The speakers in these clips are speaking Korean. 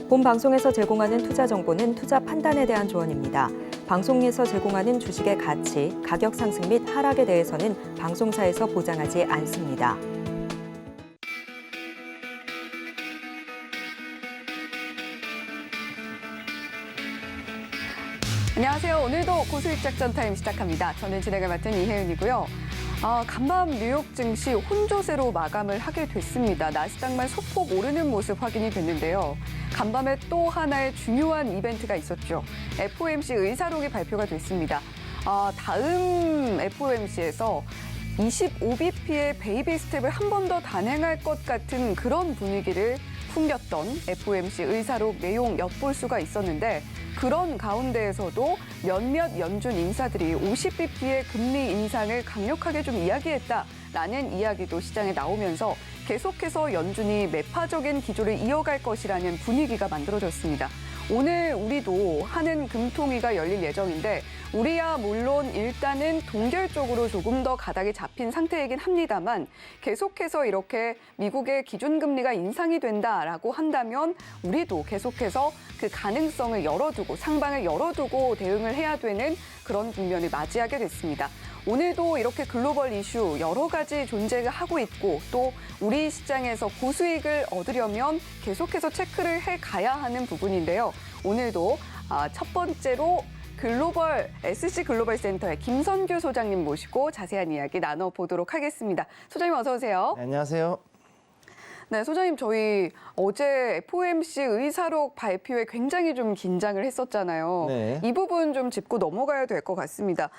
본 방송에서 제공하는 투자 정보는 투자 판단에 대한 조언입니다. 방송에서 제공하는 주식의 가치, 가격 상승 및 하락에 대해서는 방송사에서 보장하지 않습니다. 안녕하세요. 오늘도 고수익 작전 타임 시작합니다. 저는 진행을 맡은 이혜은이고요. 간밤 뉴욕 증시 혼조세로 마감을 하게 됐습니다. 나스닥만 소폭 오르는 모습 확인이 됐는데요. 간밤에 또 하나의 중요한 이벤트가 있었죠. FOMC 의사록이 발표가 됐습니다. 다음 FOMC에서 25bp의 베이비 스텝을 한 번 더 단행할 것 같은 그런 분위기를 풍겼던 FOMC 의사록 내용 엿볼 수가 있었는데 그런 가운데에서도 몇몇 연준 인사들이 50bp의 금리 인상을 강력하게 좀 이야기했다라는 이야기도 시장에 나오면서 계속해서 연준이 매파적인 기조를 이어갈 것이라는 분위기가 만들어졌습니다. 오늘 우리도 하는 금통위가 열릴 예정인데 우리야 물론 일단은 동결적으로 조금 더 가닥이 잡힌 상태이긴 합니다만 계속해서 이렇게 미국의 기준금리가 인상이 된다라고 한다면 우리도 계속해서 그 가능성을 열어두고 상방을 열어두고 대응을 해야 되는 그런 국면을 맞이하게 됐습니다. 오늘도 이렇게 글로벌 이슈 여러 가지 존재하고 있고 또 우리 시장에서 고수익을 얻으려면 계속해서 체크를 해가야 하는 부분인데요. 오늘도 첫 번째로 SC 글로벌 센터의 김선규 소장님 모시고 자세한 이야기 나눠보도록 하겠습니다. 소장님 어서 오세요. 네, 안녕하세요. 네, 소장님 저희 어제 FOMC 의사록 발표에 굉장히 좀 긴장을 했었잖아요. 네. 이 부분 좀 짚고 넘어가야 될 것 같습니다.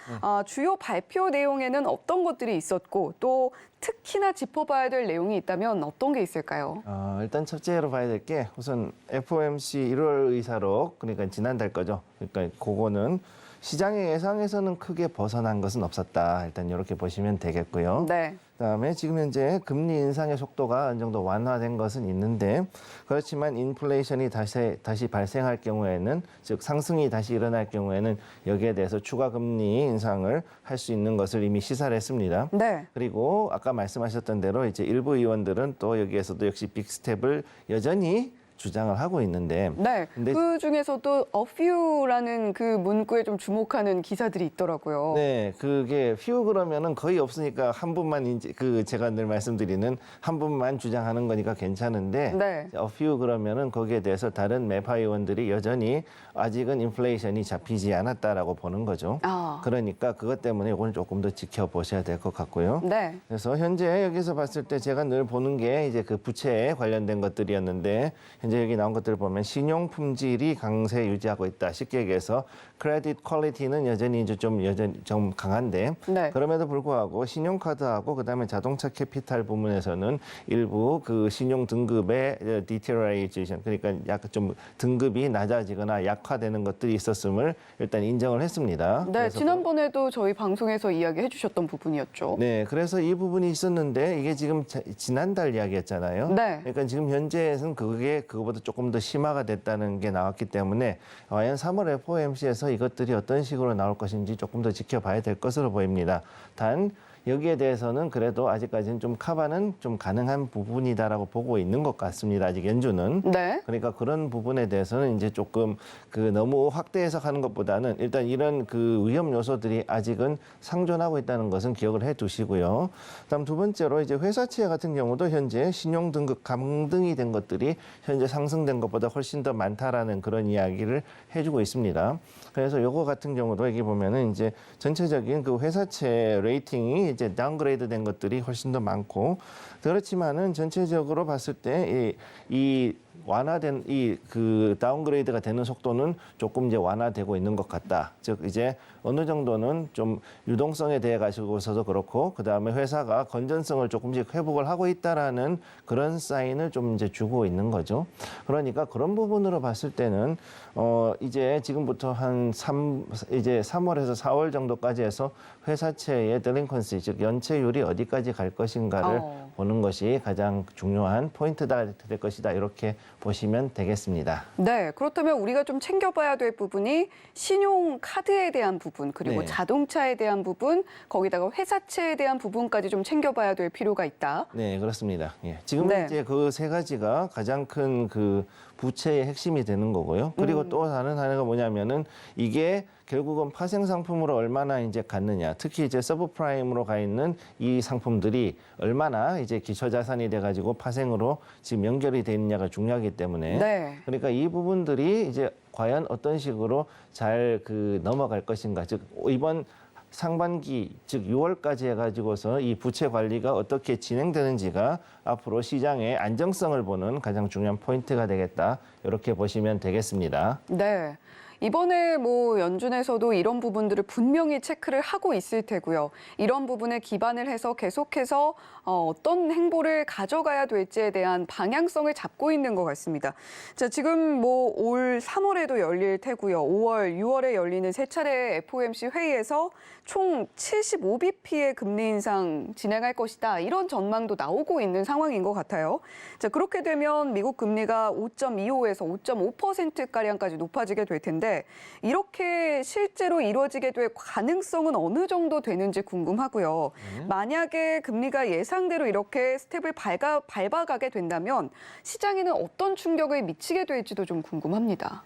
주요 발표 내용에는 어떤 것들이 있었고 또 특히나 짚어봐야 될 내용이 있다면 어떤 게 있을까요? 일단 첫째로 봐야 될 게 우선 FOMC 1월 의사록, 그러니까 지난달 거죠. 그러니까 그거는 시장의 예상에서는 크게 벗어난 것은 없었다. 일단 이렇게 보시면 되겠고요. 네. 그다음에 지금 현재 금리 인상의 속도가 어느 정도 완화된 것은 있는데 그렇지만 인플레이션이 다시 발생할 경우에는 즉 상승이 다시 일어날 경우에는 여기에 대해서 추가 금리 인상을 할 수 있는 것을 이미 시사를 했습니다. 네. 그리고 아까 말씀하셨던 대로 이제 일부 의원들은 또 여기에서도 역시 빅스텝을 여전히 주장을 하고 있는데 네. 근데 그 중에서도 a few라는 그 문구에 좀 주목하는 기사들이 있더라고요. 네, 그게 few 그러면은 거의 없으니까 한 분만 이제 제가 늘 말씀드리는 한 분만 주장하는 거니까 괜찮은데 네. a few 그러면은 거기에 대해서 다른 매파 의원들이 여전히 아직은 인플레이션이 잡히지 않았다라고 보는 거죠. 그러니까 그것 때문에 이걸 조금 더 지켜보셔야 될 것 같고요. 네. 그래서 현재 여기서 봤을 때 제가 늘 보는 게 이제 그 부채에 관련된 것들이었는데 현재 여기 나온 것들을 보면 신용 품질이 강세 유지하고 있다. 쉽게 얘기해서 크레딧 퀄리티는 여전히 이제 좀 강한데 네. 그럼에도 불구하고 신용카드하고 그다음에 자동차 캐피탈 부문에서는 일부 그 신용 등급의 디테러레이션 그러니까 약간 좀 등급이 낮아지거나 약화되는 것들이 있었음을 일단 인정을 했습니다. 네, 지난번에도 저희 방송에서 이야기해 주셨던 부분이었죠. 네, 그래서 이 부분이 있었는데 이게 지금 지난달 이야기였잖아요. 네. 그러니까 지금 현재에서는 그거보다 조금 더 심화가 됐다는 게 나왔기 때문에 과연 3월 FOMC에서 이것들이 어떤 식으로 나올 것인지 조금 더 지켜봐야 될 것으로 보입니다. 단 여기에 대해서는 그래도 아직까지는 좀 커버는 좀 가능한 부분이다라고 보고 있는 것 같습니다. 아직 연준은. 네. 그러니까 그런 부분에 대해서는 이제 조금 너무 확대 해석하는 것보다는 일단 이런 그 위험 요소들이 아직은 상존하고 있다는 것은 기억을 해 두시고요. 그다음 두 번째로 이제 회사채 같은 경우도 현재 신용 등급 강등이 된 것들이 현재 상승된 것보다 훨씬 더 많다라는 그런 이야기를 해주고 있습니다. 그래서 요거 같은 경우도 여기 보면은 이제 전체적인 그 회사채 레이팅이 이제 다운그레이드 된 것들이 훨씬 더 많고 그렇지만은 전체적으로 봤을 때 이 완화된 그 다운그레이드가 되는 속도는 조금 이제 완화되고 있는 것 같다. 즉 이제 어느 정도는 좀 유동성에 대해 가지고서도 그렇고 그다음에 회사가 건전성을 조금씩 회복을 하고 있다라는 그런 사인을 좀 이제 주고 있는 거죠. 그러니까 그런 부분으로 봤을 때는 이제 지금부터 이제 3월에서 4월 정도까지 해서 회사채의 딜링컨시 즉 연체율이 어디까지 갈 것인가를 보는 것이 가장 중요한 포인트가 될 것이다. 이렇게 보시면 되겠습니다. 네, 그렇다면 우리가 좀 챙겨봐야 될 부분이 신용카드에 대한 부분, 그리고 네. 자동차에 대한 부분, 거기다가 회사채에 대한 부분까지 좀 챙겨봐야 될 필요가 있다. 네, 그렇습니다. 예. 지금 네. 이제 그 세 가지가 가장 큰 그 부채의 핵심이 되는 거고요. 그리고 또 다른 하나가 뭐냐면은 이게 결국은 파생 상품으로 얼마나 이제 갔느냐. 특히 이제 서브프라임으로 가 있는 이 상품들이 얼마나 이제 기초 자산이 돼 가지고 파생으로 지금 연결이 돼 있느냐가 중요하기 때문에 네. 그러니까 이 부분들이 이제 과연 어떤 식으로 잘 넘어갈 것인가. 즉 이번 상반기 즉 6월까지 해가지고서 이 부채 관리가 어떻게 진행되는지가 앞으로 시장의 안정성을 보는 가장 중요한 포인트가 되겠다. 이렇게 보시면 되겠습니다. 네. 이번에 뭐 연준에서도 이런 부분들을 분명히 체크를 하고 있을 테고요. 이런 부분에 기반을 해서 계속해서 어떤 행보를 가져가야 될지에 대한 방향성을 잡고 있는 것 같습니다. 자, 지금 뭐 올 3월에도 열릴 테고요. 5월, 6월에 열리는 세 차례 FOMC 회의에서 총 75bp의 금리 인상 진행할 것이다. 이런 전망도 나오고 있는 상황인 것 같아요. 자, 그렇게 되면 미국 금리가 5.25에서 5.5%가량까지 높아지게 될 텐데 이렇게 실제로 이루어지게 될 가능성은 어느 정도 되는지 궁금하고요. 만약에 금리가 예상대로 이렇게 스텝을 밟아가게 된다면 시장에는 어떤 충격을 미치게 될지도 좀 궁금합니다.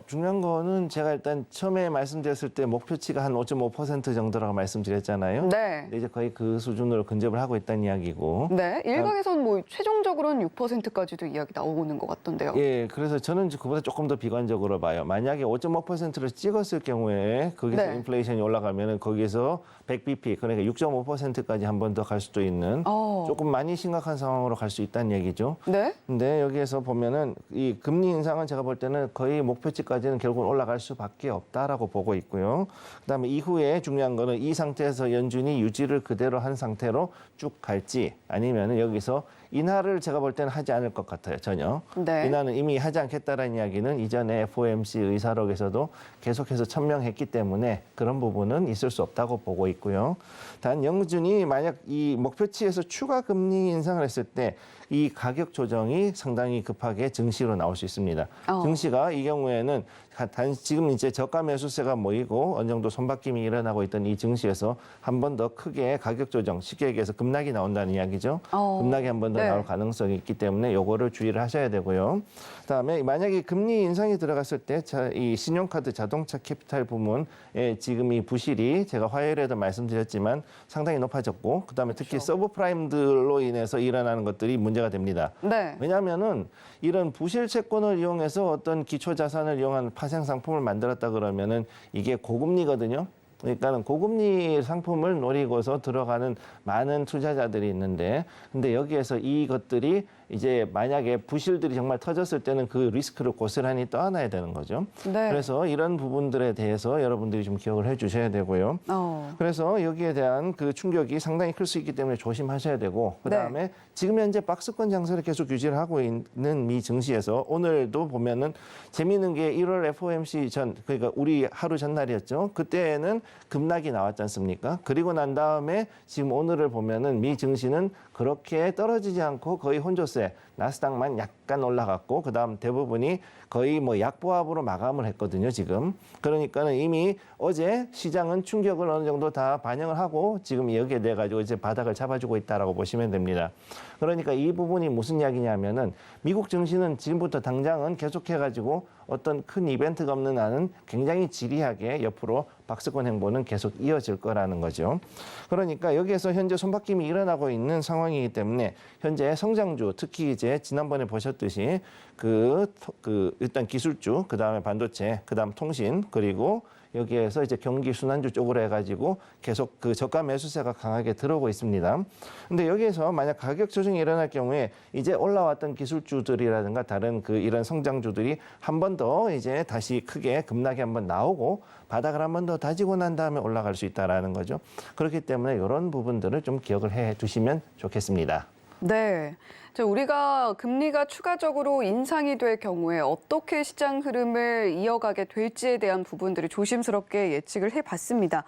중요한 거는 제가 일단 처음에 말씀드렸을 때 목표치가 한 5.5% 정도라고 말씀드렸잖아요. 네. 근데 이제 거의 그 수준으로 근접을 하고 있다는 이야기고. 네. 일각에선 뭐 최종적으로는 6%까지도 이야기 나오는 것 같던데요. 예, 그래서 저는 그보다 조금 더 비관적으로 봐요. 만약에 5.5%를 찍었을 경우에 거기서 네. 인플레이션이 올라가면은 거기서 100bp 그러니까 6.5%까지 한 번 더 갈 수도 있는 조금 많이 심각한 상황으로 갈 수 있다는 얘기죠. 네. 근데 여기에서 보면은 이 금리 인상은 제가 볼 때는 거의 목표치까지는 결국은 올라갈 수밖에 없다라고 보고 있고요. 그다음에 이후에 중요한 거는 이 상태에서 연준이 유지를 그대로 한 상태로 쭉 갈지 아니면은 여기서 인하를 제가 볼 때는 하지 않을 것 같아요. 전혀. 네. 인하는 이미 하지 않겠다라는 이야기는 이전에 FOMC 의사록에서도 계속해서 천명했기 때문에 그런 부분은 있을 수 없다고 보고 있고요. 단 연준이 만약 이 목표치에서 추가 금리 인상을 했을 때 이 가격 조정이 상당히 급하게 증시로 나올 수 있습니다. 증시가 이 경우에는 지금 이제 저가 매수세가 모이고 어느 정도 손바뀜이 일어나고 있던 이 증시에서 한 번 더 크게 가격 조정, 쉽게 얘기해서 급락이 나온다는 이야기죠. 급락이 한 번 더 네. 나올 가능성이 있기 때문에 요거를 주의를 하셔야 되고요. 그다음에 만약에 금리 인상이 들어갔을 때 이 신용카드 자동차 캐피탈 부문에 지금 이 부실이 제가 화요일에도 말씀드렸지만 상당히 높아졌고 그다음에 특히 서브프라임들로 인해서 일어나는 것들이 문제가 됩니다. 네. 왜냐하면은 이런 부실 채권을 이용해서 어떤 기초 자산을 이용한 파생 상품을 만들었다 그러면은 이게 고금리거든요. 그러니까는 고금리 상품을 노리고서 들어가는 많은 투자자들이 있는데, 근데 여기에서 이것들이 이제 만약에 부실들이 정말 터졌을 때는 그 리스크를 고스란히 떠안아야 되는 거죠. 네. 그래서 이런 부분들에 대해서 여러분들이 좀 기억을 해주셔야 되고요. 그래서 여기에 대한 그 충격이 상당히 클 수 있기 때문에 조심하셔야 되고, 그 다음에 지금 현재 박스권 장세를 계속 유지를 하고 있는 미 증시에서 오늘도 보면은 재미있는 게 1월 FOMC 전, 그러니까 우리 하루 전날이었죠. 그때는 급락이 나왔지 않습니까? 그리고 난 다음에 지금 오늘을 보면은 미 증시는 그렇게 떨어지지 않고 거의 혼조세, 나스닥만 약간 올라갔고 그다음 대부분이 거의 뭐 약보합으로 마감을 했거든요, 지금. 그러니까는 이미 어제 시장은 충격을 어느 정도 다 반영을 하고 지금 여기에 대해 가지고 이제 바닥을 잡아주고 있다라고 보시면 됩니다. 그러니까 이 부분이 무슨 이야기냐면은 미국 증시는 지금부터 당장은 계속해 가지고 어떤 큰 이벤트가 없는 한은 굉장히 지리하게 옆으로 박스권 행보는 계속 이어질 거라는 거죠. 그러니까 여기에서 현재 손바뀜이 일어나고 있는 상황이기 때문에 현재 성장주, 특히 이제 지난번에 보셨듯이 일단 기술주, 그 다음에 반도체, 그 다음 통신, 그리고 여기에서 이제 경기 순환주 쪽으로 해가지고 계속 그 저가 매수세가 강하게 들어오고 있습니다. 근데 여기에서 만약 가격 조정이 일어날 경우에 이제 올라왔던 기술주들이라든가 다른 이런 성장주들이 한 번 더 이제 다시 크게 급락이 한번 나오고 바닥을 한 번 더 다지고 난 다음에 올라갈 수 있다라는 거죠. 그렇기 때문에 이런 부분들을 좀 기억을 해 두시면 좋겠습니다. 네. 우리가 금리가 추가적으로 인상이 될 경우에 어떻게 시장 흐름을 이어가게 될지에 대한 부분들을 조심스럽게 예측을 해봤습니다.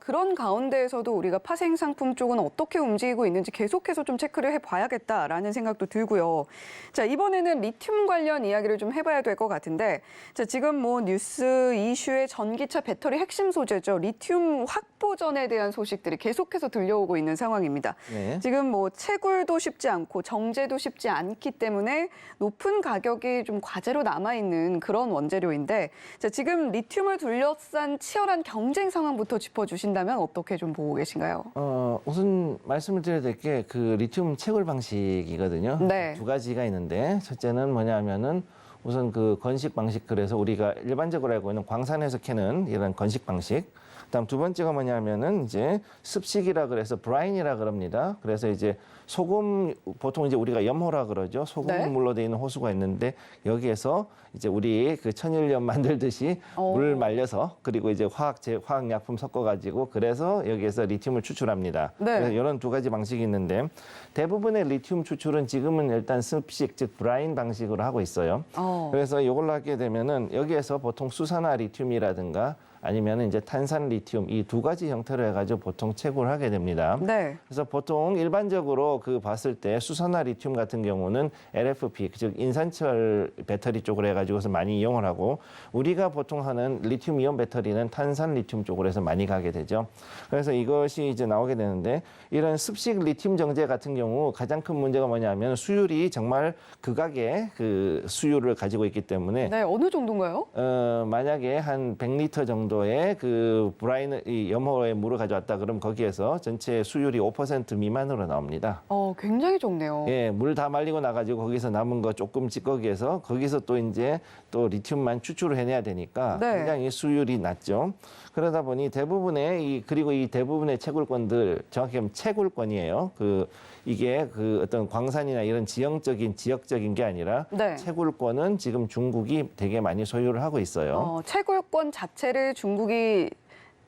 그런 가운데에서도 우리가 파생 상품 쪽은 어떻게 움직이고 있는지 계속해서 좀 체크를 해봐야겠다라는 생각도 들고요. 자, 이번에는 리튬 관련 이야기를 좀 해봐야 될 것 같은데, 자, 지금 뭐 뉴스 이슈의 전기차 배터리 핵심 소재죠. 리튬 확보전에 대한 소식들이 계속해서 들려오고 있는 상황입니다. 네. 지금 뭐 채굴도 쉽지 않고 정제도 쉽지 않기 때문에 높은 가격이 좀 과제로 남아있는 그런 원재료인데 자, 지금 리튬을 둘러싼 치열한 경쟁 상황부터 짚어주신다면 어떻게 좀 보고 계신가요? 우선 말씀을 드려야 될 게 그 리튬 채굴 방식이거든요. 네. 두 가지가 있는데 첫째는 뭐냐면은 우선 그 건식 방식, 그래서 우리가 일반적으로 알고 있는 광산에서 캐는 이런 건식 방식. 그다음 두 번째가 뭐냐면은 이제 습식이라 그래서 브라인이라 그럽니다. 그래서 이제 소금, 보통 이제 우리가 염호라 그러죠. 소금물로 되어 있는 호수가 있는데 여기에서 이제 우리 그 천일염 만들듯이 물 말려서 그리고 이제 화학약품 섞어가지고 그래서 여기에서 리튬을 추출합니다. 네. 그래서 이런 두 가지 방식이 있는데 대부분의 리튬 추출은 지금은 일단 습식, 즉 브라인 방식으로 하고 있어요. 그래서 이걸로 하게 되면은 여기에서 보통 수산화 리튬이라든가 아니면 이제 탄산 리튬 이 두 가지 형태로 해가지고 보통 채굴을 하게 됩니다. 네. 그래서 보통 일반적으로 그 봤을 때 수산화 리튬 같은 경우는 LFP, 즉 인산철 배터리 쪽으로 해가지고서 많이 이용을 하고 우리가 보통 하는 리튬 이온 배터리는 탄산 리튬 쪽으로 해서 많이 가게 되죠. 그래서 이것이 이제 나오게 되는데 이런 습식 리튬 정제 같은 경우 가장 큰 문제가 뭐냐면 수율이 정말 극악의 그 수율을 가지고 있기 때문에 네, 어느 정도인가요? 만약에 한 100리터 정도의 그 이 염호의 물을 가져왔다 그러면 거기에서 전체 수율이 5% 미만으로 나옵니다. 굉장히 적네요. 예, 물 다 말리고 나가지고 거기서 남은 거 조금 찌꺼기에서 거기서 또 이제 또 리튬만 추출을 해내야 되니까 네. 굉장히 수율이 낮죠. 그러다 보니 그리고 이 대부분의 채굴권들 정확히 하면 채굴권이에요. 이게 그 어떤 광산이나 이런 지역적인 게 아니라 네. 채굴권은 지금 중국이 되게 많이 소유를 하고 있어요. 채굴권 자체를 중국이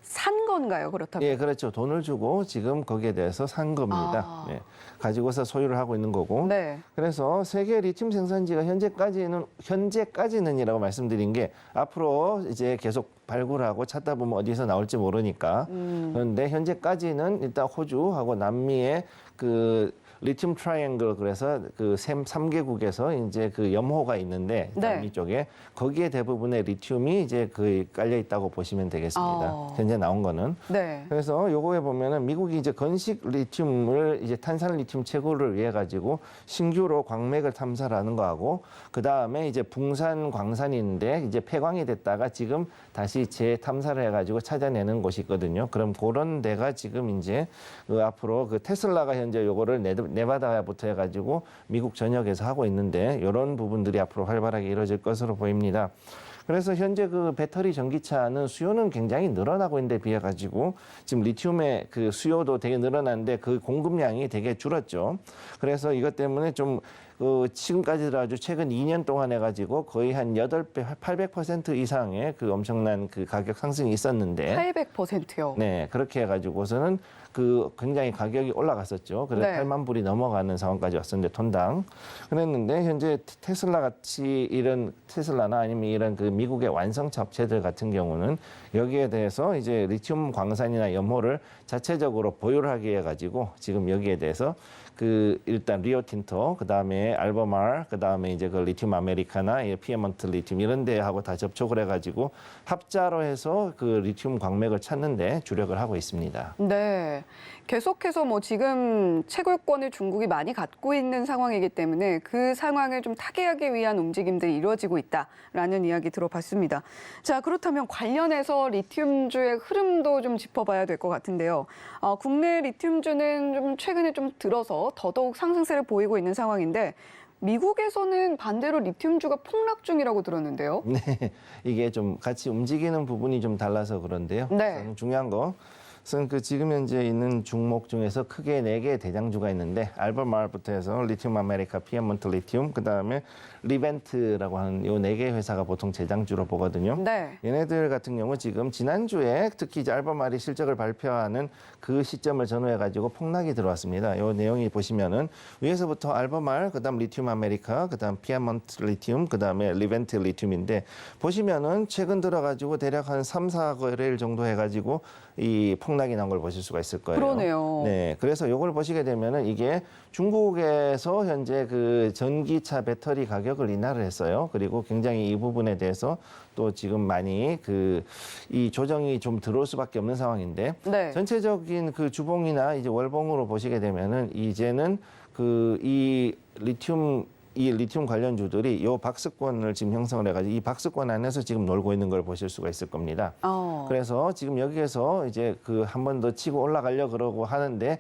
산 건가요, 그렇다면? 예, 그렇죠. 돈을 주고 지금 거기에 대해서 산 겁니다. 예, 가지고서 소유를 하고 있는 거고. 네. 그래서 세계 리튬 생산지가 현재까지는이라고 말씀드린 게 앞으로 이제 계속 발굴하고 찾다 보면 어디서 나올지 모르니까. 그런데 현재까지는 일단 호주하고 남미의 그 리튬 트라이앵글, 그래서 그 3개국에서 이제 그 염호가 있는데 남미 쪽에 거기에 대부분의 리튬이 이제 그 깔려 있다고 보시면 되겠습니다. 현재 나온 거는. 네. 그래서 요거에 보면은 미국이 이제 건식 리튬을 이제 탄산 리튬 채굴을 위해 가지고 신규로 광맥을 탐사하는 거하고 그 다음에 이제 붕산 광산인데 이제 폐광이 됐다가 지금 다시 재탐사를 해가지고 찾아내는 곳이 있거든요. 그럼 그런 데가 지금 이제 그 앞으로 그 테슬라가 현재 요거를 네바다부터 해가지고 미국 전역에서 하고 있는데 이런 부분들이 앞으로 활발하게 이루어질 것으로 보입니다. 그래서 현재 그 배터리 전기차는 수요는 굉장히 늘어나고 있는데 비해 가지고 지금 리튬의 그 수요도 되게 늘어났는데 그 공급량이 되게 줄었죠. 그래서 이것 때문에 좀 지금까지도 아주 최근 2년 동안 해가지고 거의 한 8배, 800% 이상의 그 엄청난 그 가격 상승이 있었는데 800%요. 네, 그렇게 해가지고서는 그 굉장히 가격이 올라갔었죠. 그래서 네. 8만 불이 넘어가는 상황까지 왔었는데 톤당. 그랬는데 현재 테슬라 같이 이런 테슬라나 아니면 이런 그 미국의 완성차 업체들 같은 경우는 여기에 대해서 이제 리튬 광산이나 염호를 자체적으로 보유를 하게 해가지고 지금 여기에 대해서 그 일단 리오틴토, 그 다음에 알버말, 그 다음에 이제 그 리튬 아메리카나, 피에몬트 리튬 이런 데하고 다 접촉을 해가지고 합자로 해서 그 리튬 광맥을 찾는데 주력을 하고 있습니다. 네. 계속해서 뭐 지금 채굴권을 중국이 많이 갖고 있는 상황이기 때문에 그 상황을 좀 타개하기 위한 움직임들이 이루어지고 있다라는 이야기 들어봤습니다. 자, 그렇다면 관련해서 리튬주의 흐름도 좀 짚어봐야 될 것 같은데요. 국내 리튬주는 좀 최근에 좀 들어서 더더욱 상승세를 보이고 있는 상황인데 미국에서는 반대로 리튬주가 폭락 중이라고 들었는데요. 네, 이게 좀 같이 움직이는 부분이 좀 달라서 그런데요. 네. 중요한 거. 우선 그 지금 현재 있는 종목 중에서 크게 4개의 대장주가 있는데 알버마을부터 해서 리튬 아메리카, 피에몬트 리튬, 그다음에 리벤트라고 하는 요 4개 회사가 보통 대장주로 보거든요. 네. 얘네들 같은 경우 지금 지난주에 특히 이제 알버마을이 실적을 발표하는 그 시점을 전후해 가지고 폭락이 들어왔습니다. 요 내용이 보시면은 위에서부터 알버마을, 그다음 리튬 아메리카, 그다음 피에몬트 리튬, 그다음에 리벤트 리튬인데 보시면은 최근 들어 가지고 대략 한 3, 4거래일 정도 해 가지고 이 폭락이 난 걸 보실 수가 있을 거예요. 그러네요. 네, 그래서 이걸 보시게 되면은 이게 중국에서 현재 그 전기차 배터리 가격을 인하를 했어요. 그리고 굉장히 이 부분에 대해서 또 지금 많이 이 조정이 좀 들어올 수밖에 없는 상황인데 네. 전체적인 그 주봉이나 이제 월봉으로 보시게 되면은 이제는 이 리튬 관련주들이 요 박스권을 지금 형성을 해가지고 이 박스권 안에서 지금 놀고 있는 걸 보실 수가 있을 겁니다. 그래서 지금 여기에서 이제 한 번 더 치고 올라가려 그러고 하는데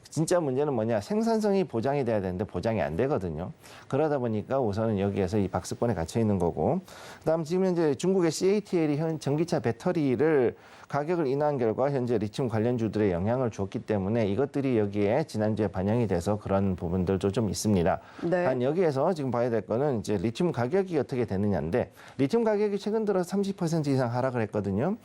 진짜 문제는 뭐냐? 생산성이 보장이 돼야 되는데 보장이 안 되거든요. 그러다 보니까 우선은 여기에서 이 박스권에 갇혀 있는 거고, 그다음 지금 현재 중국의 CATL이 전기차 배터리를 가격을 인하한 결과 현재 리튬 관련주들의 영향을 줬기 때문에 이것들이 여기에 지난주에 반영이 돼서 그런 부분들도 좀 있습니다. 네. 단 여기에서 지금 봐야 될 거는 이제 리튬 가격이 어떻게 되느냐인데 리튬 가격이 최근 들어 30% 이상 하락을 했거든요.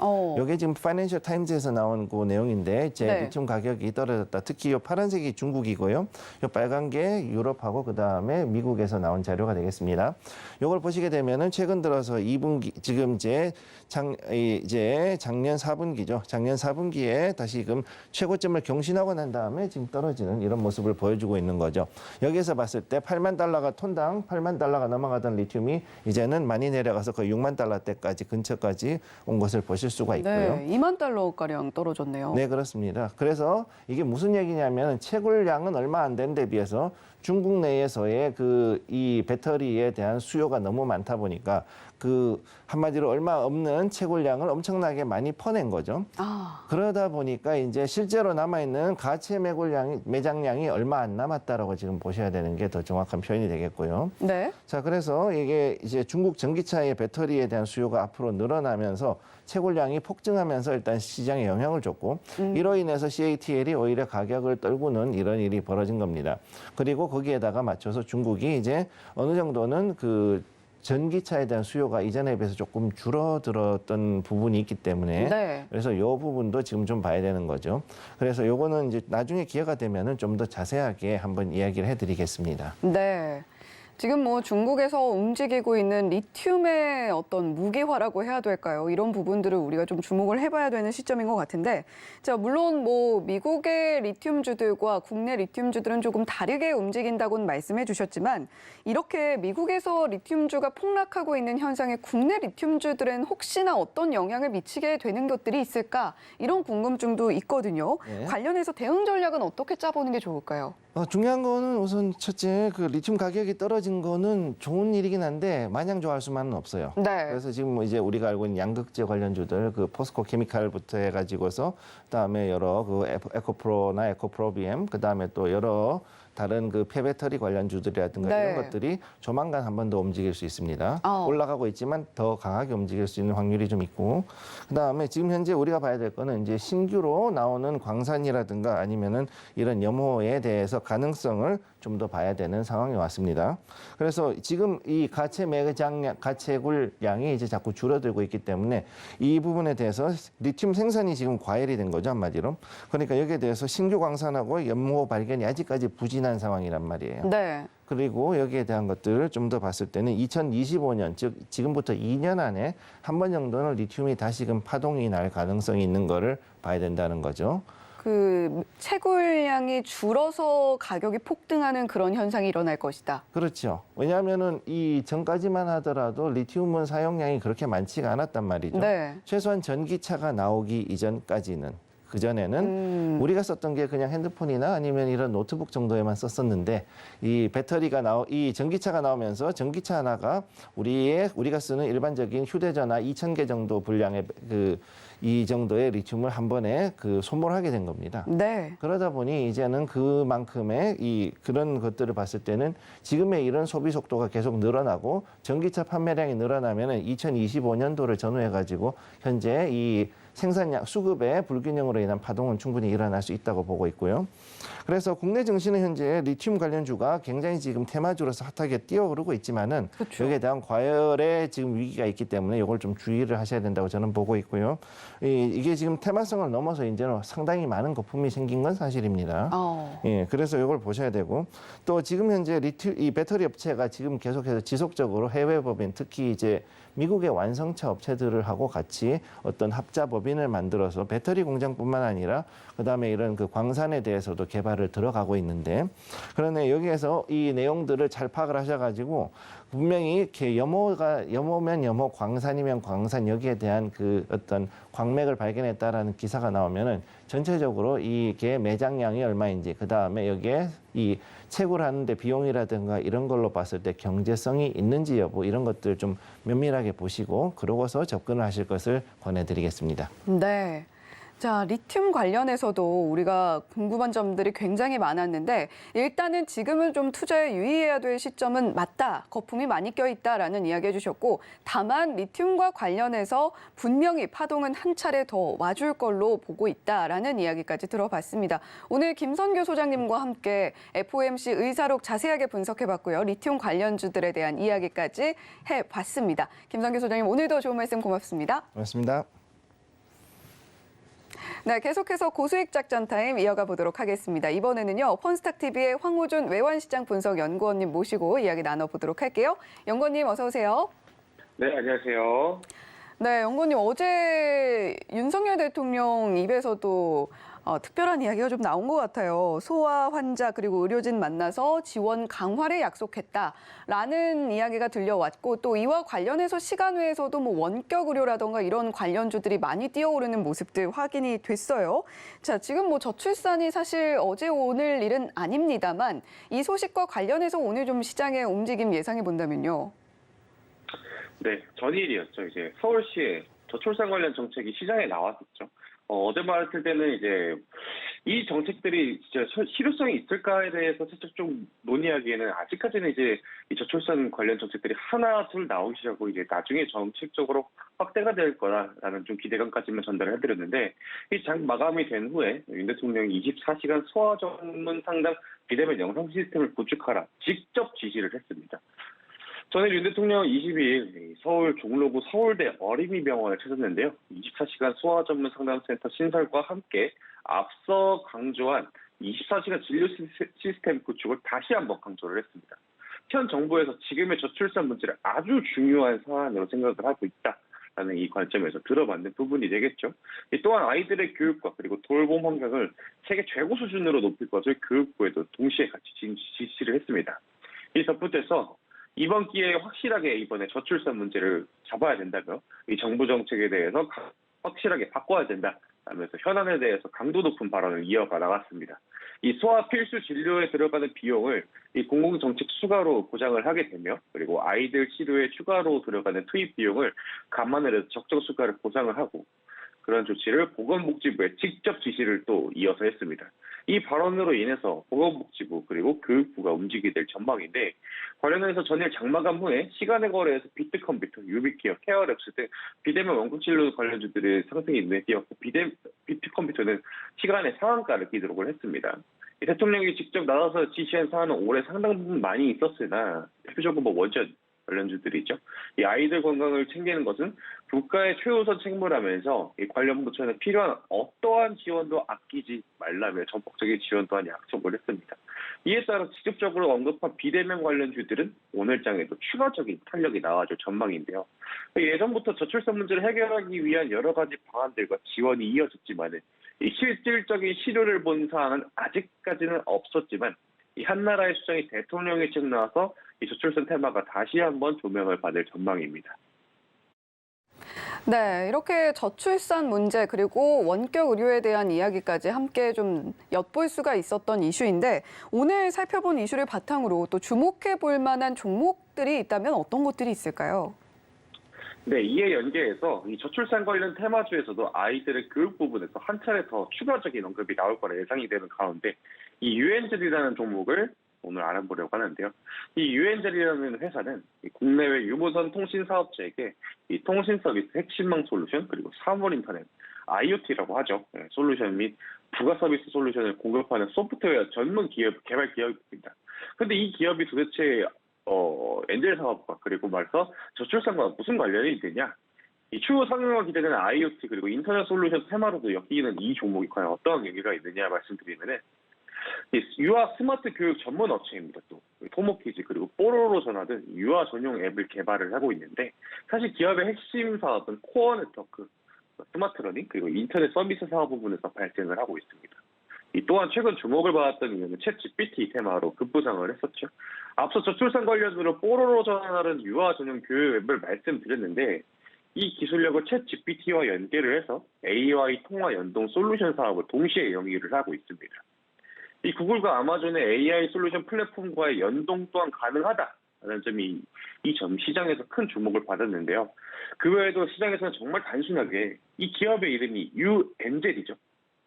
이게 지금 파이낸셜 타임즈에서 나온 그 내용인데 이제 네. 리튬 가격이 떨어졌다. 특히 이 파란색이 중국이고요. 이 빨간 게 유럽하고 그다음에 미국에서 나온 자료가 되겠습니다. 이걸 보시게 되면은 최근 들어서 2분기 지금 이제 작년 4분기죠. 작년 4분기에 다시금 최고점을 경신하고 난 다음에 지금 떨어지는 이런 모습을 보여주고 있는 거죠. 여기에서 봤을 때 8만 달러가 톤당 8만 달러가 넘어가던 리튬이 이제는 많이 내려가서 거의 6만 달러대까지 근처까지 온 것을 보실 수가 있고요. 네, 2만 달러가량 떨어졌네요. 네, 그렇습니다. 그래서 이게 무슨 얘기냐면 채굴량은 얼마 안 된 데 비해서 중국 내에서의 이 배터리에 대한 수요가 너무 많다 보니까 한마디로 얼마 없는 채굴량을 엄청나게 많이 퍼낸 거죠. 그러다 보니까 이제 실제로 남아있는 가채 매장량이 얼마 안 남았다라고 지금 보셔야 되는 게 더 정확한 표현이 되겠고요. 네. 자, 그래서 이게 이제 중국 전기차의 배터리에 대한 수요가 앞으로 늘어나면서 채굴량이 폭증하면서 일단 시장에 영향을 줬고 이로 인해서 CATL이 오히려 가격을 떨구는 이런 일이 벌어진 겁니다. 그리고 거기에다가 맞춰서 중국이 이제 어느 정도는 전기차에 대한 수요가 이전에 비해서 조금 줄어들었던 부분이 있기 때문에 네. 그래서 이 부분도 지금 좀 봐야 되는 거죠. 그래서 요거는 이제 나중에 기회가 되면은 좀 더 자세하게 한번 이야기를 해드리겠습니다. 네. 지금 중국에서 움직이고 있는 리튬의 어떤 무기화라고 해야 될까요? 이런 부분들을 우리가 좀 주목을 해봐야 되는 시점인 것 같은데, 자, 물론 미국의 리튬주들과 국내 리튬주들은 조금 다르게 움직인다고는 말씀해 주셨지만, 이렇게 미국에서 리튬주가 폭락하고 있는 현상에 국내 리튬주들은 혹시나 어떤 영향을 미치게 되는 것들이 있을까? 이런 궁금증도 있거든요. 네. 관련해서 대응 전략은 어떻게 짜보는 게 좋을까요? 중요한 거는 우선 첫째 리튬 가격이 떨어진 거는 좋은 일이긴 한데 마냥 좋아할 수만은 없어요. 네. 그래서 지금 이제 우리가 알고 있는 양극재 관련주들 포스코 케미칼부터 해가지고서 그다음에 여러 에코프로나 에코프로비엠 그다음에 또 여러 다른 폐배터리 관련주들이라든가 네. 이런 것들이 조만간 한 번 더 움직일 수 있습니다. 올라가고 있지만 더 강하게 움직일 수 있는 확률이 좀 있고, 그다음에 지금 현재 우리가 봐야 될 거는 이제 신규로 나오는 광산이라든가 아니면은 이런 염호에 대해서 가능성을 좀 더 봐야 되는 상황이 왔습니다. 그래서 지금 이 가채굴량이 이제 자꾸 줄어들고 있기 때문에 이 부분에 대해서 리튬 생산이 지금 과열이 된 거죠, 한마디로. 그러니까 여기에 대해서 신규 광산하고 염호 발견이 아직까지 부진한 상황이란 말이에요. 네. 그리고 여기에 대한 것들을 좀 더 봤을 때는 2025년, 즉 지금부터 2년 안에 한 번 정도는 리튬이 다시금 파동이 날 가능성이 있는 거를 봐야 된다는 거죠. 채굴량이 줄어서 가격이 폭등하는 그런 현상이 일어날 것이다. 그렇죠. 왜냐하면은 이 전까지만 하더라도 리튬은 사용량이 그렇게 많지가 않았단 말이죠. 네. 최소한 전기차가 나오기 이전까지는. 그전에는 우리가 썼던 게 그냥 핸드폰이나 아니면 이런 노트북 정도에만 썼었는데 이 전기차가 나오면서 전기차 하나가 우리가 쓰는 일반적인 휴대전화 2,000개 정도 분량의 이 정도의 리튬을 한 번에 소모하게 된 겁니다. 네. 그러다 보니 이제는 그만큼의 그런 것들을 봤을 때는 지금의 이런 소비 속도가 계속 늘어나고 전기차 판매량이 늘어나면은 2025년도를 전후해가지고 현재 이 생산량, 수급의 불균형으로 인한 파동은 충분히 일어날 수 있다고 보고 있고요. 그래서 국내 증시는 현재 리튬 관련주가 굉장히 지금 테마주로서 핫하게 뛰어오르고 있지만은 그렇죠. 여기에 대한 과열의 지금 위기가 있기 때문에 이걸 좀 주의를 하셔야 된다고 저는 보고 있고요. 이게 지금 테마성을 넘어서 이제는 상당히 많은 거품이 생긴 건 사실입니다. 예, 그래서 이걸 보셔야 되고 또 지금 현재 이 배터리 업체가 지금 계속해서 지속적으로 해외 법인 특히 이제 미국의 완성차 업체들을 하고 같이 어떤 합자 법인 법인을 만들어서 배터리 공장뿐만 아니라 그다음에 이런 그 광산에 대해서도 개발을 들어가고 있는데, 그러네 여기에서 이 내용들을 잘 파악을 하셔가지고 분명히 이렇게 염호면 염호, 광산이면 광산, 여기에 대한 그 어떤 광맥을 발견했다라는 기사가 나오면은 전체적으로 이게 매장량이 얼마인지, 그 다음에 여기에 이 채굴 하는데 비용이라든가 이런 걸로 봤을 때 경제성이 있는지 여부, 이런 것들 좀 면밀하게 보시고 그러고서 접근을 하실 것을 권해드리겠습니다. 네. 자, 리튬 관련해서도 우리가 궁금한 점들이 굉장히 많았는데 일단은 지금은 좀 투자에 유의해야 될 시점은 맞다. 거품이 많이 껴있다라는 이야기 해주셨고, 다만 리튬과 관련해서 분명히 파동은 한 차례 더 와줄 걸로 보고 있다라는 이야기까지 들어봤습니다. 오늘 김선규 소장님과 함께 FOMC 의사록 자세하게 분석해봤고요. 리튬 관련주들에 대한 이야기까지 해봤습니다. 김선규 소장님, 오늘도 좋은 말씀 고맙습니다. 고맙습니다. 네, 계속해서 고수익 작전 타임 이어가 보도록 하겠습니다. 이번에는요, 펀스탁TV의 황호준 외환시장 분석 연구원님 모시고 이야기 나눠보도록 할게요. 연구원님 어서 오세요. 네, 안녕하세요. 네, 연구원님 어제 윤석열 대통령 입에서도 특별한 이야기가 좀 나온 것 같아요. 소아 환자 그리고 의료진 만나서 지원 강화를 약속했다라는 이야기가 들려왔고, 또 이와 관련해서 시간외에서도 뭐 원격 의료라던가 이런 관련주들이 많이 뛰어오르는 모습들 확인이 됐어요. 자, 지금 뭐 저출산이 사실 어제 오늘 일은 아닙니다만 이 소식과 관련해서 오늘 좀 시장의 움직임 예상해 본다면요. 네, 전일이었죠. 이제 서울시의 저출산 관련 정책이 시장에 나왔었죠. 어제 말했을 때는 이제 이 정책들이 진짜 실효성이 있을까에 대해서 살짝 좀 논의하기에는 아직까지는 이제 이 저출산 관련 정책들이 하나 둘 나오기 시작하고 이제 나중에 정책적으로 확대가 될 거라라는 좀 기대감까지만 전달을 해드렸는데, 이 장 마감이 된 후에 윤 대통령이 24시간 소아 전문 상담 비대면 영상 시스템을 구축하라 직접 지시를 했습니다. 저는 윤 대통령 22일 서울 종로구 서울대 어린이병원을 찾았는데요. 24시간 소아 전문 상담센터 신설과 함께 앞서 강조한 24시간 진료 시스템 구축을 다시 한번 강조를 했습니다. 현 정부에서 지금의 저출산 문제를 아주 중요한 사안으로 생각을 하고 있다라는 이 관점에서 들어맞는 부분이 되겠죠. 또한 아이들의 교육과 그리고 돌봄 환경을 세계 최고 수준으로 높일 것을 교육부에도 동시에 같이 지시를 했습니다. 이 덧붙여서 이번 기회에 확실하게 이번에 저출산 문제를 잡아야 된다며 이 정부 정책에 대해서 확실하게 바꿔야 된다 하면서 현안에 대해서 강도 높은 발언을 이어가 나갔습니다. 이 소아 필수 진료에 들어가는 비용을 이 공공정책 수가로 보장을 하게 되며, 그리고 아이들 치료에 추가로 들어가는 투입 비용을 감안을 해서 적정 수가를 보상을 하고, 그런 조치를 보건복지부에 직접 지시를 또 이어서 했습니다. 이 발언으로 인해서 보건복지부 그리고 교육부가 움직이게 될 전망인데, 관련해서 전일 장마감 후에 시간의 거래에서 비트컴퓨터, 유비케어, 케어랩스 등 비대면 원격진료 관련주들의 상승이 눈에 띄었고, 비트컴퓨터는 시간의 상한가를 기록을 했습니다. 대통령이 직접 나와서 지시한 사안은 올해 상당 부분 많이 있었으나 대표적으로 뭐 원전 관련주들이죠. 이 아이들 건강을 챙기는 것은 국가의 최우선 책무라면서 이 관련 부처는 필요한 어떠한 지원도 아끼지 말라며 전폭적인 지원 또한 약속을 했습니다. 이에 따라 직접적으로 언급한 비대면 관련주들은 오늘장에도 추가적인 탄력이 나와줄 전망인데요. 예전부터 저출산 문제를 해결하기 위한 여러 가지 방안들과 지원이 이어졌지만은 이 실질적인 실효를 본 사안은 아직까지는 없었지만, 이 한나라의 수장이 대통령이 즉 나와서 이 저출산 테마가 다시 한번 조명을 받을 전망입니다. 네, 이렇게 저출산 문제 그리고 원격 의료에 대한 이야기까지 함께 좀 엿볼 수가 있었던 이슈인데, 오늘 살펴본 이슈를 바탕으로 또 주목해 볼 만한 종목들이 있다면 어떤 것들이 있을까요? 네, 이에 연계해서 이 저출산 관련 테마주에서도 아이들의 교육 부분에서 한 차례 더 추가적인 언급이 나올 거라 예상이 되는 가운데, 이 유엔젤이라는 종목을 오늘 알아보려고 하는데요. 이 유엔젤이라는 회사는 국내외 유무선 통신 사업자에게 이 통신 서비스 핵심망 솔루션 그리고 사물 인터넷 IoT라고 하죠. 솔루션 및 부가 서비스 솔루션을 공급하는 소프트웨어 전문 기업 개발 기업입니다. 그런데 이 기업이 도대체 엔젤 사업과 그리고 말해서 저출산과 무슨 관련이 있느냐? 이 추후 상용화 기대되는 IoT 그리고 인터넷 솔루션 테마로도 엮이는 이 종목이 과연 어떤 의미가 있느냐 말씀드리면은, 유아 스마트 교육 전문 업체입니다. 또 토모키즈 그리고 뽀로로 전화 등 유아 전용 앱을 개발을 하고 있는데, 사실 기업의 핵심 사업은 코어 네트워크, 스마트 러닝, 그리고 인터넷 서비스 사업 부분에서 발생을 하고 있습니다. 이 또한 최근 주목을 받았던 이유는 챗 GPT 테마로 급부상을 했었죠. 앞서 저출산 관련으로 뽀로로 전환하는 유아 전용 교육 앱을 말씀드렸는데 이 기술력을 챗 GPT와 연계를 해서 AI 통화 연동 솔루션 사업을 동시에 영위를 하고 있습니다. 이 구글과 아마존의 AI 솔루션 플랫폼과의 연동 또한 가능하다라는 점이 이 점 시장에서 큰 주목을 받았는데요. 그 외에도 시장에서는 정말 단순하게 이 기업의 이름이 유엔젤이죠.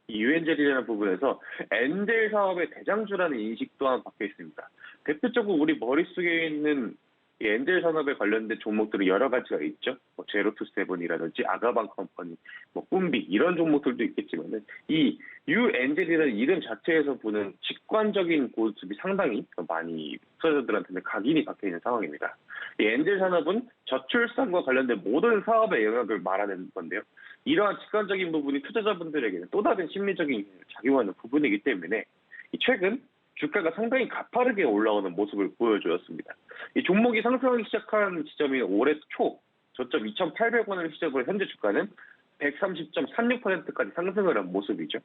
이 유엔젤이라는 부분에서 엔젤 사업의 대장주라는 인식 또한 박혀 있습니다. 대표적으로 우리 머릿속에 있는 이 엔젤 산업에 관련된 종목들은 여러 가지가 있죠. 뭐 제로투세븐이라든지 아가방 컴퍼니, 뭐 꿈비 이런 종목들도 있겠지만은 이 유엔젤이라는 이름 자체에서 보는 직관적인 모습이 상당히 많이 투자자들한테는 각인이 박혀 있는 상황입니다. 이 엔젤 산업은 저출산과 관련된 모든 사업의 영역을 말하는 건데요. 이러한 직관적인 부분이 투자자분들에게는 또 다른 심리적인 작용하는 부분이기 때문에 최근 주가가 상당히 가파르게 올라오는 모습을 보여주었습니다. 이 종목이 상승하기 시작한 지점이 올해 초 저점 2,800원을 시작으로 현재 주가는 130.36%까지 상승을 한 모습이죠.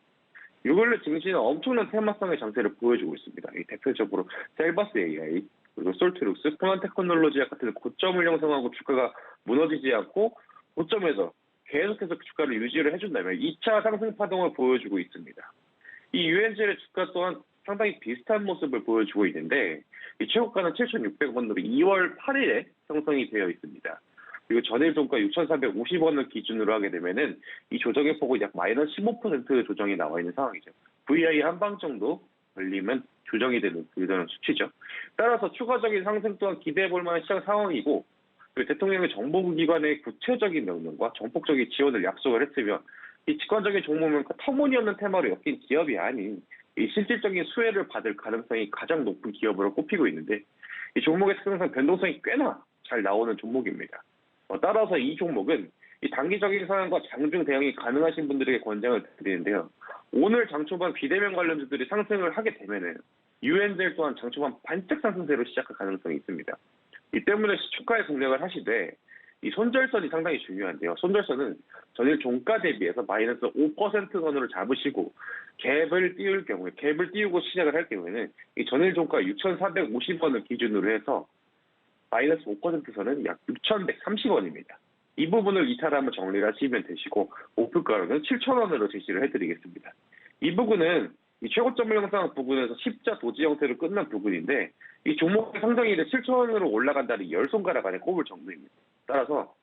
이걸로 증시는 엄청난 테마성의 장세를 보여주고 있습니다. 대표적으로 셀바스 AI, 그리고 솔트룩스, 스만 테크놀로지와 같은 고점을 형성하고 주가가 무너지지 않고 고점에서 계속해서 주가를 유지를 해준다면 2차 상승 파동을 보여주고 있습니다. 이 유엔젤의 주가 또한 상당히 비슷한 모습을 보여주고 있는데 이 최고가는 7,600원으로 2월 8일에 형성이 되어 있습니다. 그리고 전일 종가 6,450원을 기준으로 하게 되면은 이 조정의 폭은 약 마이너스 15% 조정이 나와 있는 상황이죠. VI 한 방 정도 걸리면 조정이 되는 그런 수치죠. 따라서 추가적인 상승 또한 기대해 볼 만한 시장 상황이고 대통령의 정보기관의 구체적인 명령과 전폭적인 지원을 약속을 했으면 이 직관적인 종목명과 터무니없는 테마로 엮인 기업이 아닌 이 실질적인 수혜를 받을 가능성이 가장 높은 기업으로 꼽히고 있는데 이 종목의 특성상 변동성이 꽤나 잘 나오는 종목입니다. 따라서 이 종목은 이 단기적인 상황과 장중 대응이 가능하신 분들에게 권장을 드리는데요. 오늘 장초반 비대면 관련주들이 상승을 하게 되면은 유엔젤 또한 장초반 반짝 상승세로 시작할 가능성이 있습니다. 이 때문에 주가에 공략을 하시되 이 손절선이 상당히 중요한데요. 손절선은 전일 종가 대비해서 마이너스 5% 선으로 잡으시고 갭을 띄울 경우에 갭을 띄우고 시작을 할 경우에는 이 전일 종가 6,450원을 기준으로 해서 마이너스 5% 선은 약 6,130원입니다. 이 부분을 이탈하면 정리를 하시면 되시고 목표가로는 7,000원으로 제시를 해드리겠습니다. 이 부분은 이 최고점을 형성한 부분에서 십자 도지 형태로 끝난 부분인데 이 종목의 상승일에 7,000원으로 올라간다는 열 손가락 안에 꼽을 정도입니다. 따라서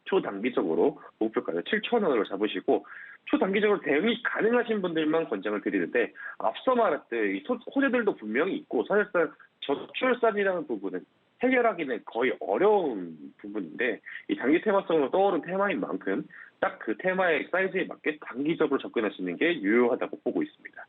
초단기적으로 목표가를 7,000원으로 잡으시고 초단기적으로 대응이 가능하신 분들만 권장을 드리는데 앞서 말했듯 이 호재들도 분명히 있고 사실상 저출산이라는 부분은 해결하기는 거의 어려운 부분인데 이 단기 테마성으로 떠오른 테마인 만큼 딱 그 테마의 사이즈에 맞게 단기적으로 접근하시는 게 유효하다고 보고 있습니다.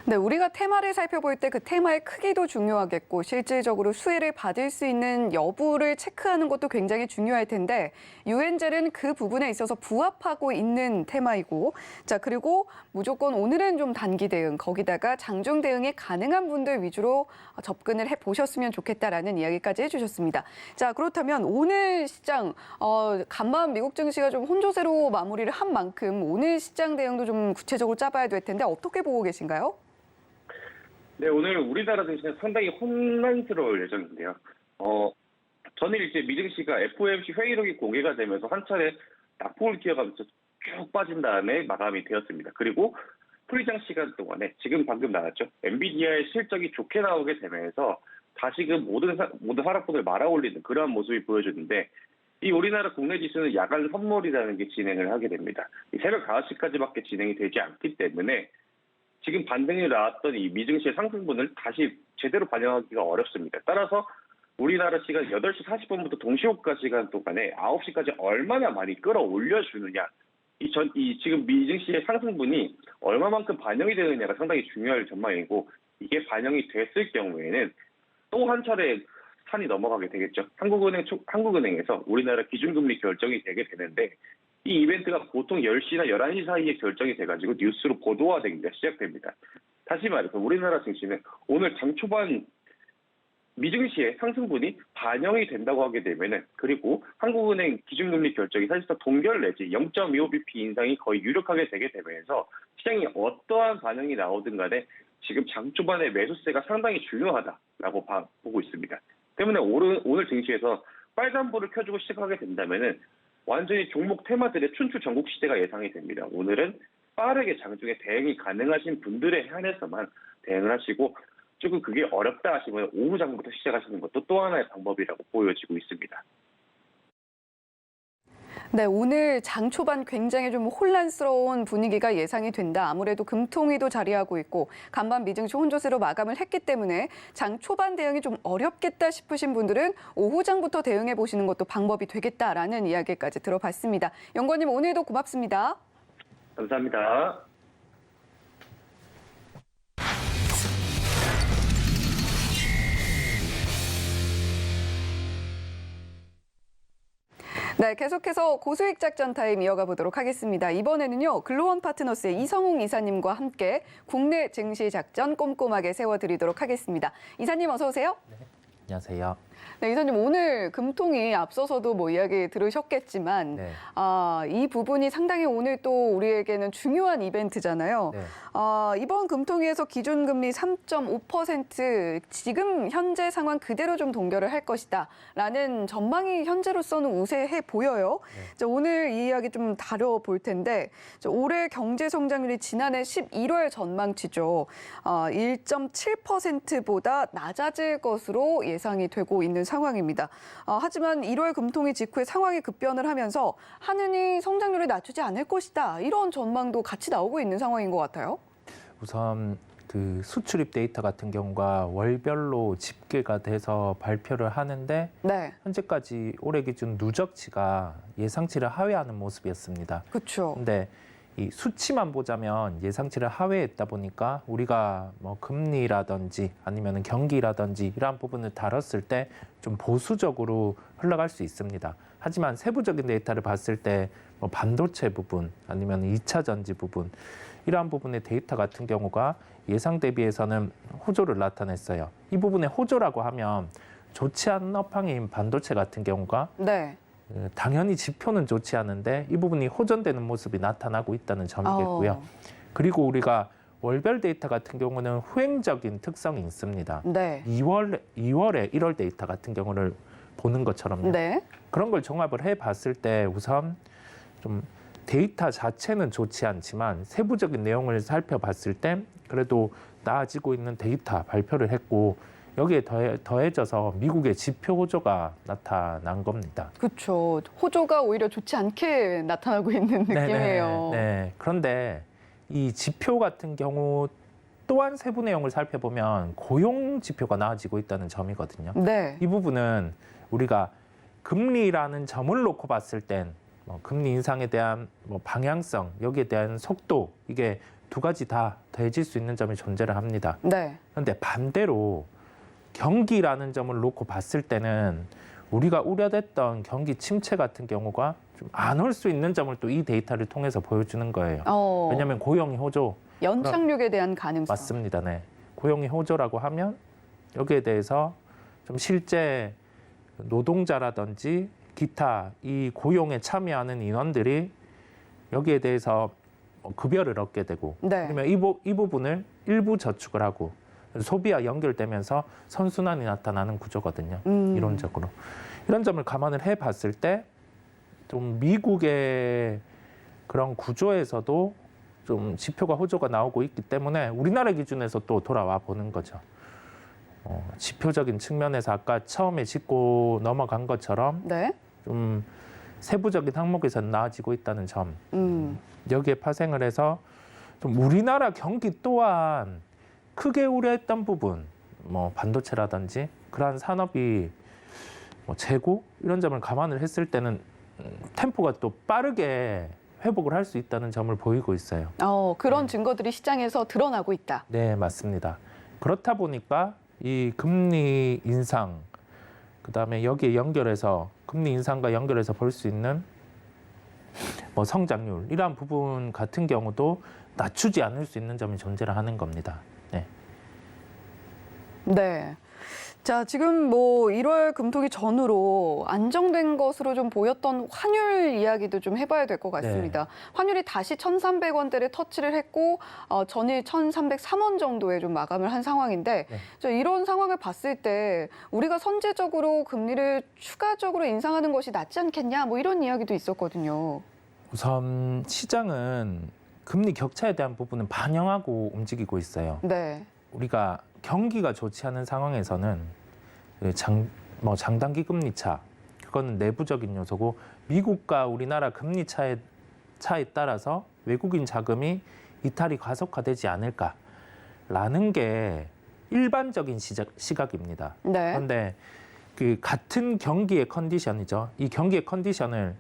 네, 우리가 테마를 살펴볼 때 그 테마의 크기도 중요하겠고 실질적으로 수혜를 받을 수 있는 여부를 체크하는 것도 굉장히 중요할 텐데 유엔젤은 그 부분에 있어서 부합하고 있는 테마이고 자 그리고 무조건 오늘은 좀 단기 대응 거기다가 장중 대응이 가능한 분들 위주로 접근을 해보셨으면 좋겠다라는 이야기까지 해주셨습니다. 자 그렇다면 오늘 시장 간밤 미국 증시가 좀 혼조세로 마무리를 한 만큼 오늘 시장 대응도 좀 구체적으로 짜봐야 될 텐데 어떻게 보고 계신가요? 네, 오늘 우리나라 증시는 상당히 혼란스러울 예정인데요. 전일 이제 미증시가 FOMC 회의록이 공개가 되면서 한 차례 낙폭을 기어가면서 쭉 빠진 다음에 마감이 되었습니다. 그리고 프리장 시간 동안에 지금 방금 나왔죠. 엔비디아의 실적이 좋게 나오게 되면서 다시금 모든 하락폭을 말아올리는 그러한 모습이 보여줬는데 이 우리나라 국내 지수는 야간 선물이라는 게 진행을 하게 됩니다. 새벽 5시까지밖에 진행이 되지 않기 때문에 지금 반등이 나왔던 이 미증시의 상승분을 다시 제대로 반영하기가 어렵습니다. 따라서 우리나라 시간 8시 40분부터 동시호가 시간 동안에 9시까지 얼마나 많이 끌어올려주느냐. 지금 미증시의 상승분이 얼마만큼 반영이 되느냐가 상당히 중요할 전망이고 이게 반영이 됐을 경우에는 또 한 차례 산이 넘어가게 되겠죠. 한국은행에서 우리나라 기준금리 결정이 되게 되는데 이 이벤트가 보통 10시나 11시 사이에 결정이 돼가지고 뉴스로 보도화되기가 시작됩니다. 다시 말해서 우리나라 증시는 오늘 장 초반 미증시의 상승분이 반영이 된다고 하게 되면은, 그리고 한국은행 기준금리 결정이 사실상 동결 내지 0.25bp 인상이 거의 유력하게 되게 되면서 시장이 어떠한 반응이 나오든 간에 지금 장 초반에 매수세가 상당히 중요하다라고 보고 있습니다. 때문에 오늘 증시에서 빨간불을 켜주고 시작하게 된다면은 완전히 종목 테마들의 춘추 전국 시대가 예상이 됩니다. 오늘은 빠르게 장중에 대응이 가능하신 분들에 한해서만 대응을 하시고, 조금 그게 어렵다 하시면 오후 장부터 시작하시는 것도 또 하나의 방법이라고 보여지고 있습니다. 네, 오늘 장 초반 굉장히 좀 혼란스러운 분위기가 예상이 된다. 아무래도 금통위도 자리하고 있고 간밤 미증시 혼조세로 마감을 했기 때문에 장 초반 대응이 좀 어렵겠다 싶으신 분들은 오후 장부터 대응해 보시는 것도 방법이 되겠다라는 이야기까지 들어봤습니다. 연구원님 오늘도 고맙습니다. 감사합니다. 네, 계속해서 고수익 작전 타임 이어가 보도록 하겠습니다. 이번에는요, 글로원 파트너스의 이성웅 이사님과 함께 국내 증시 작전 꼼꼼하게 세워드리도록 하겠습니다. 이사님 어서 오세요. 안녕하세요. 네, 이사님 오늘 금통이 앞서서도 뭐 이야기 들으셨겠지만 네. 이 부분이 상당히 오늘 또 우리에게는 중요한 이벤트잖아요. 네. 이번 금통위에서 기준금리 3.5% 지금 현재 상황 그대로 좀 동결을 할 것이다라는 전망이 현재로서는 우세해 보여요. 네. 오늘 이 이야기 좀 다뤄볼 텐데 올해 경제 성장률이 지난해 11월 전망치죠. 1.7%보다 낮아질 것으로 예상이 되고 있는 상황입니다. 하지만 1월 금통위 직후에 상황이 급변을 하면서 한은이 성장률을 낮추지 않을 것이다. 이런 전망도 같이 나오고 있는 상황인 것 같아요. 우선 그 수출입 데이터 같은 경우가 월별로 집계가 돼서 발표를 하는데 네, 현재까지 올해 기준 누적치가 예상치를 하회하는 모습이었습니다. 그렇죠. 근데 이 수치만 보자면 예상치를 하회했다 보니까 우리가 뭐 금리라든지 아니면 경기라든지 이러한 부분을 다뤘을 때 좀 보수적으로 흘러갈 수 있습니다. 하지만 세부적인 데이터를 봤을 때 뭐 반도체 부분 아니면 2차 전지 부분 이러한 부분의 데이터 같은 경우가 예상 대비해서는 호조를 나타냈어요. 이 부분의 호조라고 하면 좋지 않은 업황인 반도체 같은 경우가 네. 당연히 지표는 좋지 않은데 이 부분이 호전되는 모습이 나타나고 있다는 점이겠고요. 그리고 우리가 월별 데이터 같은 경우는 후행적인 특성이 있습니다. 네. 2월에 1월 데이터 같은 경우를 보는 것처럼요. 네. 그런 걸 종합을 해봤을 때 우선 좀 데이터 자체는 좋지 않지만 세부적인 내용을 살펴봤을 때 그래도 나아지고 있는 데이터 발표를 했고 여기에 더해져서 미국의 지표 호조가 나타난 겁니다. 그렇죠. 호조가 오히려 좋지 않게 나타나고 있는 느낌이에요. 네. 그런데 이 지표 같은 경우 또한 세부 내용을 살펴보면 고용 지표가 나아지고 있다는 점이거든요. 네. 이 부분은 우리가 금리라는 점을 놓고 봤을 땐 뭐 금리 인상에 대한 뭐 방향성, 여기에 대한 속도 이게 두 가지 다 더해질 수 있는 점이 존재를 합니다. 네. 그런데 반대로 경기라는 점을 놓고 봤을 때는 우리가 우려됐던 경기 침체 같은 경우가 좀 안 올 수 있는 점을 또 이 데이터를 통해서 보여주는 거예요. 왜냐하면 고용이 호조. 연착륙에 대한 가능성. 맞습니다. 네. 고용이 호조라고 하면 여기에 대해서 좀 실제 노동자라든지 기타 이 고용에 참여하는 인원들이 여기에 대해서 급여를 얻게 되고 네. 그러면 이 부분을 일부 저축을 하고 소비와 연결되면서 선순환이 나타나는 구조거든요. 이론적으로. 이런 점을 감안을 해봤을 때 좀 미국의 그런 구조에서도 좀 지표가 호조가 나오고 있기 때문에 우리나라 기준에서 또 돌아와 보는 거죠. 지표적인 측면에서 아까 처음에 짚고 넘어간 것처럼 네. 좀 세부적인 항목에서 나아지고 있다는 점. 여기에 파생을 해서 좀 우리나라 경기 또한 크게 우려했던 부분, 뭐 반도체라든지 그러한 산업이 뭐 재고 이런 점을 감안을 했을 때는 템포가 또 빠르게 회복을 할 수 있다는 점을 보이고 있어요. 그런 증거들이 시장에서 드러나고 있다. 네, 맞습니다. 그렇다 보니까 이 금리 인상, 그다음에 여기에 연결해서 금리 인상과 연결해서 볼 수 있는 뭐 성장률 이러한 부분 같은 경우도 낮추지 않을 수 있는 점이 존재를 하는 겁니다. 네. 네. 자, 지금 뭐 1월 금토기 전후로 안정된 것으로 좀 보였던 환율 이야기도 좀 해봐야 될 것 같습니다. 네. 환율이 다시 1,300원대를 터치를 했고 전일 1,303원 정도에 좀 마감을 한 상황인데 네. 저 이런 상황을 봤을 때 우리가 선제적으로 금리를 추가적으로 인상하는 것이 낫지 않겠냐 뭐 이런 이야기도 있었거든요. 우선 시장은 금리 격차에 대한 부분은 반영하고 움직이고 있어요. 네. 우리가 경기가 좋지 않은 상황에서는 그 장단기 금리 차, 그거는 내부적인 요소고 미국과 우리나라 금리 차에 따라서 외국인 자금이 이탈이 가속화되지 않을까라는 게 일반적인 시각입니다. 네. 그런데 그 같은 경기의 컨디션이죠. 이 경기의 컨디션을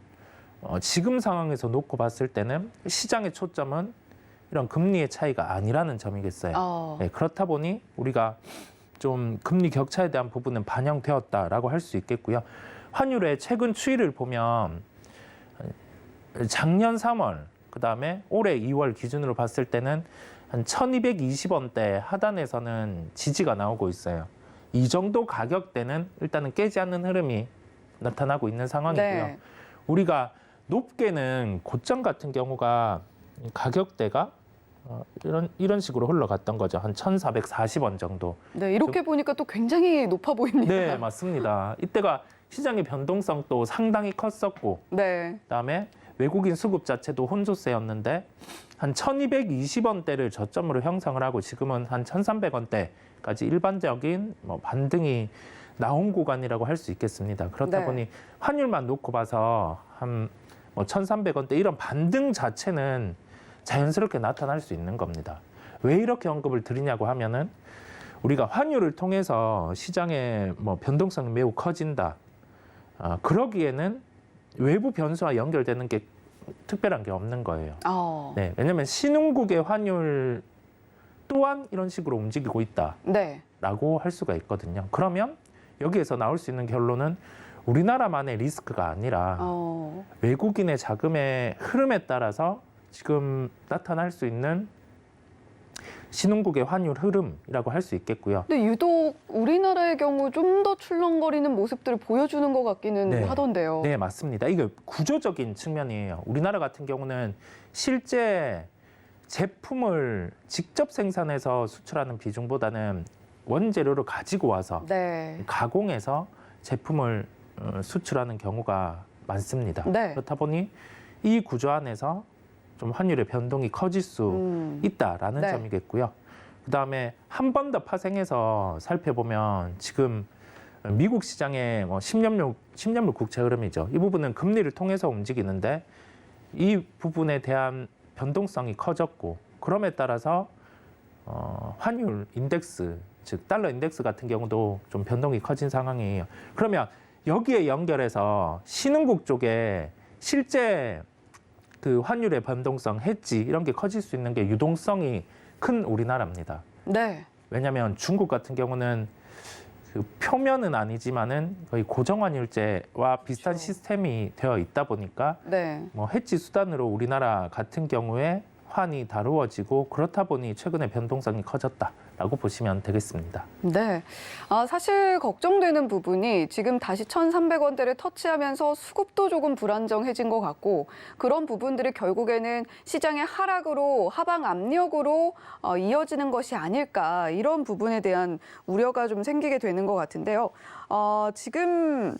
지금 상황에서 놓고 봤을 때는 시장의 초점은 이런 금리의 차이가 아니라는 점이겠어요. 네, 그렇다 보니 우리가 좀 금리 격차에 대한 부분은 반영되었다라고 할 수 있겠고요. 환율의 최근 추이를 보면 작년 3월, 그다음에 올해 2월 기준으로 봤을 때는 한 1,220원대 하단에서는 지지가 나오고 있어요. 이 정도 가격대는 일단은 깨지 않는 흐름이 나타나고 있는 상황이고요. 네. 우리가 높게는 고점 같은 경우가 가격대가 이런 식으로 흘러갔던 거죠. 한 1,440원 정도. 네, 이렇게 보니까 또 굉장히 높아 보입니다. 네, 맞습니다. 이때가 시장의 변동성도 상당히 컸었고, 네. 그다음에 외국인 수급 자체도 혼조세였는데 한 1,220원대를 저점으로 형성을 하고 지금은 한 1,300원대까지 일반적인 뭐 반등이 나온 구간이라고 할 수 있겠습니다. 그렇다 네. 보니 환율만 놓고 봐서 한 뭐 1,300원대 이런 반등 자체는 자연스럽게 나타날 수 있는 겁니다. 왜 이렇게 언급을 드리냐고 하면은 우리가 환율을 통해서 시장의 뭐 변동성이 매우 커진다. 그러기에는 외부 변수와 연결되는 게 특별한 게 없는 거예요. 네, 왜냐하면 신흥국의 환율 또한 이런 식으로 움직이고 있다라고 네. 할 수가 있거든요. 그러면 여기에서 나올 수 있는 결론은 우리나라만의 리스크가 아니라 외국인의 자금의 흐름에 따라서 지금 나타날 수 있는 신흥국의 환율 흐름이라고 할 수 있겠고요. 근데 유독 우리나라의 경우 좀 더 출렁거리는 모습들을 보여주는 것 같기는 네. 하던데요. 네, 맞습니다. 이게 구조적인 측면이에요. 우리나라 같은 경우는 실제 제품을 직접 생산해서 수출하는 비중보다는 원재료를 가지고 와서 네. 가공해서 제품을 수출하는 경우가 많습니다. 네. 그렇다 보니 이 구조 안에서 좀 환율의 변동이 커질 수 있다라는 네. 점이겠고요. 그다음에 한 번 더 파생해서 살펴보면 지금 미국 시장의 뭐 10년물 국채 흐름이죠. 이 부분은 금리를 통해서 움직이는데 이 부분에 대한 변동성이 커졌고 그럼에 따라서 환율 인덱스, 즉 달러 인덱스 같은 경우도 좀 변동이 커진 상황이에요. 그러면 여기에 연결해서 신흥국 쪽에 실제 그 환율의 변동성, 헤지 이런 게 커질 수 있는 게 유동성이 큰 우리나라입니다. 네. 왜냐하면 중국 같은 경우는 그 표면은 아니지만은 거의 고정환율제와 비슷한 그렇죠. 시스템이 되어 있다 보니까 네. 뭐 헤지 수단으로 우리나라 같은 경우에 환이 다루어지고 그렇다 보니 최근에 변동성이 커졌다라고 보시면 되겠습니다. 네. 사실 걱정되는 부분이 지금 다시 1,300원대를 터치하면서 수급도 조금 불안정해진 것 같고 그런 부분들이 결국에는 시장의 하락으로 하방 압력으로 이어지는 것이 아닐까 이런 부분에 대한 우려가 좀 생기게 되는 것 같은데요. 지금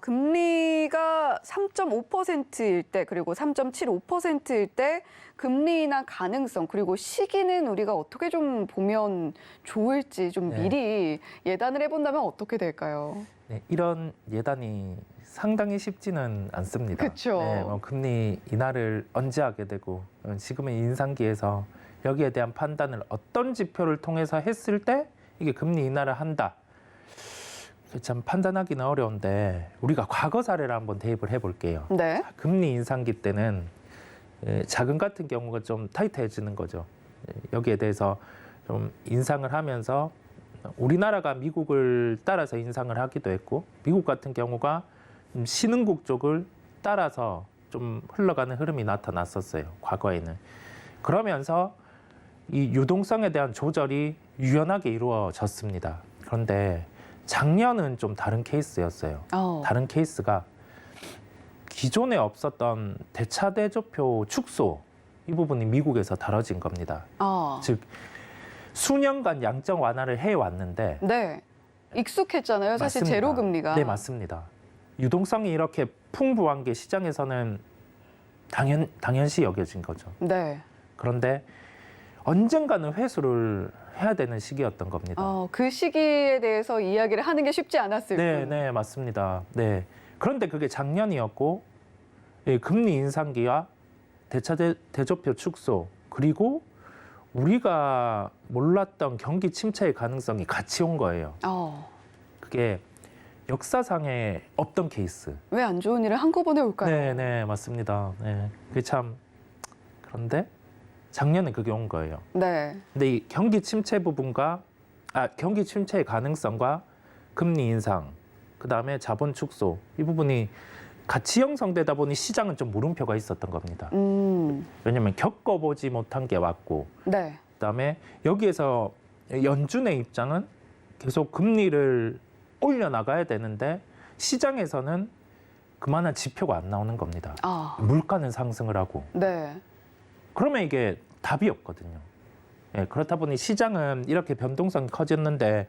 금리가 3.5%일 때 그리고 3.75%일 때 금리 인하 가능성 그리고 시기는 우리가 어떻게 좀 보면 좋을지 좀 네. 미리 예단을 해본다면 어떻게 될까요? 네, 이런 예단이 상당히 쉽지는 않습니다. 그쵸. 네, 뭐 금리 인하를 언제 하게 되고 지금의 인상기에서 여기에 대한 판단을 어떤 지표를 통해서 했을 때 이게 금리 인하를 한다. 참 판단하기는 어려운데 우리가 과거 사례를 한번 대입을 해볼게요. 네. 금리 인상기 때는 자금 같은 경우가 좀 타이트해지는 거죠. 여기에 대해서 좀 인상을 하면서 우리나라가 미국을 따라서 인상을 하기도 했고 미국 같은 경우가 신흥국 쪽을 따라서 좀 흘러가는 흐름이 나타났었어요. 과거에는. 그러면서 이 유동성에 대한 조절이 유연하게 이루어졌습니다. 그런데 작년은 좀 다른 케이스였어요. 다른 케이스가 기존에 없었던 대차대조표 축소 이 부분이 미국에서 다뤄진 겁니다. 즉 수년간 양적 완화를 해왔는데 네. 익숙했잖아요. 사실 맞습니다. 제로 금리가. 네, 맞습니다. 유동성이 이렇게 풍부한 게 시장에서는 당연시 여겨진 거죠. 네. 그런데 언젠가는 회수를 해야 되는 시기였던 겁니다. 그 시기에 대해서 이야기를 하는 게 쉽지 않았을 네, 뿐. 네, 맞습니다. 네. 그런데 그게 작년이었고, 예, 금리 인상기와 대조표 축소, 그리고 우리가 몰랐던 경기 침체의 가능성이 같이 온 거예요. 그게 역사상에 없던 케이스. 왜 안 좋은 일을 한꺼번에 올까요? 네, 네, 맞습니다. 네. 그게 참, 그런데 작년에 그게 온 거예요. 네. 근데 이 경기 침체 부분과 경기 침체의 가능성과 금리 인상, 그다음에 자본 축소 이 부분이 같이 형성되다 보니 시장은 좀 물음표가 있었던 겁니다. 왜냐하면 겪어보지 못한 게 왔고, 네. 그다음에 여기에서 연준의 입장은 계속 금리를 올려나가야 되는데 시장에서는 그만한 지표가 안 나오는 겁니다. 물가는 상승을 하고. 네. 그러면 이게 답이 없거든요. 예, 그렇다 보니 시장은 이렇게 변동성이 커졌는데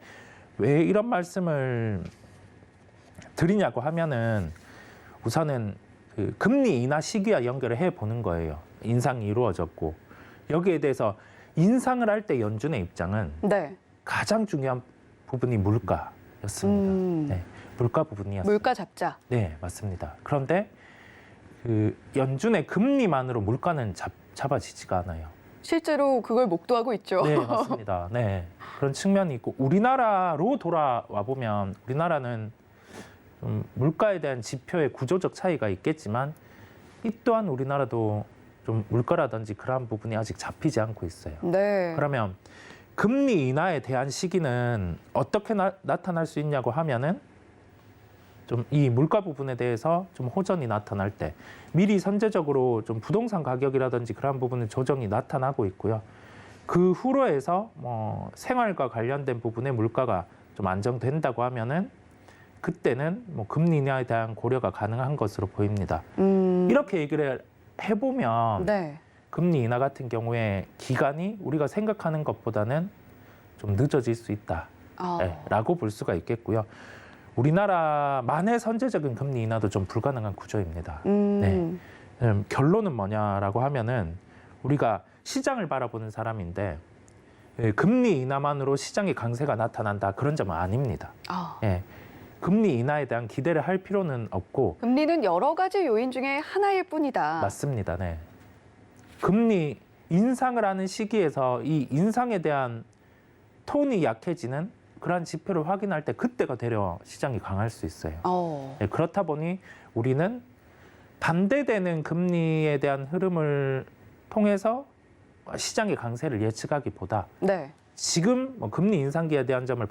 왜 이런 말씀을 드리냐고 하면은 우선은 그 금리 인하 시기와 연결을 해 보는 거예요. 인상이 이루어졌고 여기에 대해서 인상을 할 때 연준의 입장은 네. 가장 중요한 부분이 물가였습니다. 네, 물가 부분이었습니다. 물가 잡자. 네, 맞습니다. 그런데 그 연준의 금리만으로 물가는 잡아지지가 않아요. 실제로 그걸 목도하고 있죠. 네, 맞습니다. 네, 그런 측면이 있고 우리나라로 돌아와 보면 우리나라는 좀 물가에 대한 지표의 구조적 차이가 있겠지만 이 또한 우리나라도 좀 물가라든지 그러한 부분이 아직 잡히지 않고 있어요. 네. 그러면 금리 인하에 대한 시기는 어떻게 나타날 수 있냐고 하면은 좀 이 물가 부분에 대해서 좀 호전이 나타날 때 미리 선제적으로 좀 부동산 가격이라든지 그러한 부분은 조정이 나타나고 있고요. 그 후로 해서 뭐 생활과 관련된 부분의 물가가 좀 안정된다고 하면은 그때는 뭐 금리 인하에 대한 고려가 가능한 것으로 보입니다. 이렇게 얘기를 해보면 네. 금리 인하 같은 경우에 기간이 우리가 생각하는 것보다는 좀 늦어질 수 있다라고 볼 수가 있겠고요. 우리나라만의 선제적인 금리 인하도 좀 불가능한 구조입니다. 네. 결론은 뭐냐라고 하면은 우리가 시장을 바라보는 사람인데 금리 인하만으로 시장의 강세가 나타난다 그런 점은 아닙니다. 예. 금리 인하에 대한 기대를 할 필요는 없고 금리는 여러 가지 요인 중에 하나일 뿐이다. 맞습니다. 네. 금리 인상을 하는 시기에서 이 인상에 대한 톤이 약해지는 그러한 지표를 확인할 때 그때가 되려 시장이 강할 수 있어요. 네, 그렇다 보니 우리는 반대되는 금리에 대한 흐름을 통해서 시장의 강세를 예측하기보다 네. 지금 뭐 금리 인상기에 대한 점을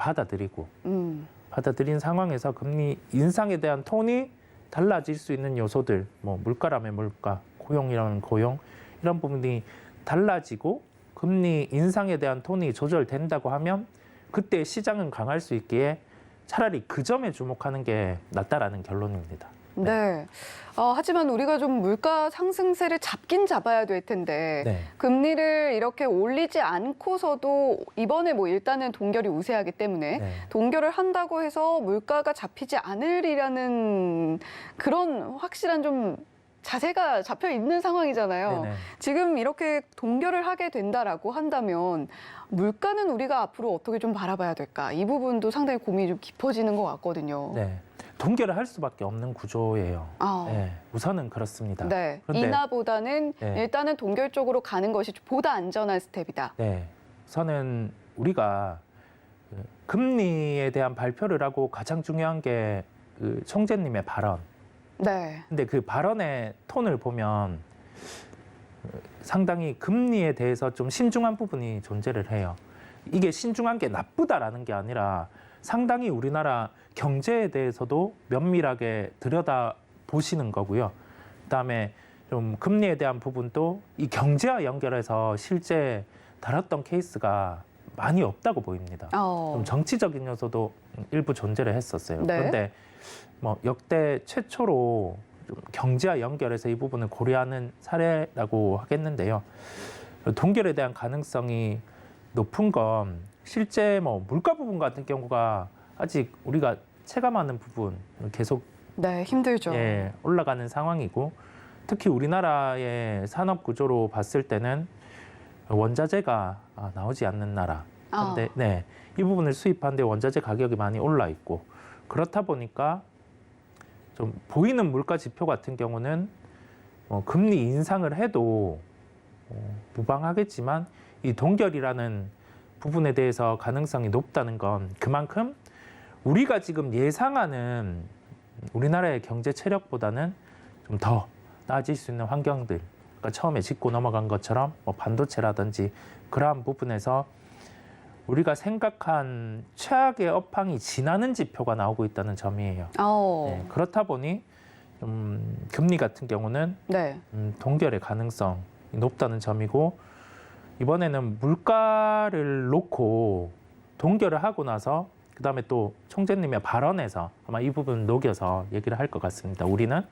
받아들인 상황에서 금리 인상에 대한 톤이 달라질 수 있는 요소들, 뭐 물가라면 물가, 고용이라면 고용 이런 부분이 달라지고 금리 인상에 대한 톤이 조절된다고 하면 그때 시장은 강할 수 있기에 차라리 그 점에 주목하는 게 낫다라는 결론입니다. 네. 하지만 우리가 좀 물가 상승세를 잡긴 잡아야 될 텐데 네. 금리를 이렇게 올리지 않고서도 이번에 뭐 일단은 동결이 우세하기 때문에 네. 동결을 한다고 해서 물가가 잡히지 않으리라는 그런 확실한 좀 자세가 잡혀 있는 상황이잖아요. 네네. 지금 이렇게 동결을 하게 된다라고 한다면 물가는 우리가 앞으로 어떻게 좀 바라봐야 될까? 이 부분도 상당히 고민이 좀 깊어지는 것 같거든요. 네. 동결을 할 수밖에 없는 구조예요. 네. 우선은 그렇습니다. 네. 그런데 인하보다는 네. 일단은 동결 쪽으로 가는 것이 보다 안전한 스텝이다. 네. 우선은 우리가 그 금리에 대한 발표를 하고 가장 중요한 게 그 총재님의 발언. 네. 근데 그 발언의 톤을 보면 상당히 금리에 대해서 좀 신중한 부분이 존재를 해요. 이게 신중한 게 나쁘다라는 게 아니라 상당히 우리나라 경제에 대해서도 면밀하게 들여다 보시는 거고요. 그다음에 좀 금리에 대한 부분도 이 경제와 연결해서 실제 다뤘던 케이스가 많이 없다고 보입니다. 좀 정치적인 요소도 일부 존재를 했었어요. 네. 그런데 뭐 역대 최초로 좀 경제와 연결해서 이 부분을 고려하는 사례라고 하겠는데요. 동결에 대한 가능성이 높은 건 실제 뭐 물가 부분 같은 경우가 아직 우리가 체감하는 부분 계속 네, 힘들죠. 예, 올라가는 상황이고 특히 우리나라의 산업 구조로 봤을 때는 원자재가 나오지 않는 나라. 근데 네, 이 부분을 수입하는데 원자재 가격이 많이 올라 있고 그렇다 보니까 좀 보이는 물가 지표 같은 경우는 금리 인상을 해도 무방하겠지만 이 동결이라는 부분에 대해서 가능성이 높다는 건 그만큼 우리가 지금 예상하는 우리나라의 경제 체력보다는 좀 더 나아질 수 있는 환경들, 그러니까 처음에 짚고 넘어간 것처럼 뭐 반도체라든지 그러한 부분에서 우리가 생각한 최악의 업황이 지나는 지표가 나오고 있다는 점이에요. 네, 그렇다 보니 금리 같은 경우는 네. 동결의 가능성이 높다는 점이고 이번에는 물가를 놓고 동결을 하고 나서 그다음에 또 총재님의 발언에서 아마 이 부분 녹여서 얘기를 할 것 같습니다. 우리는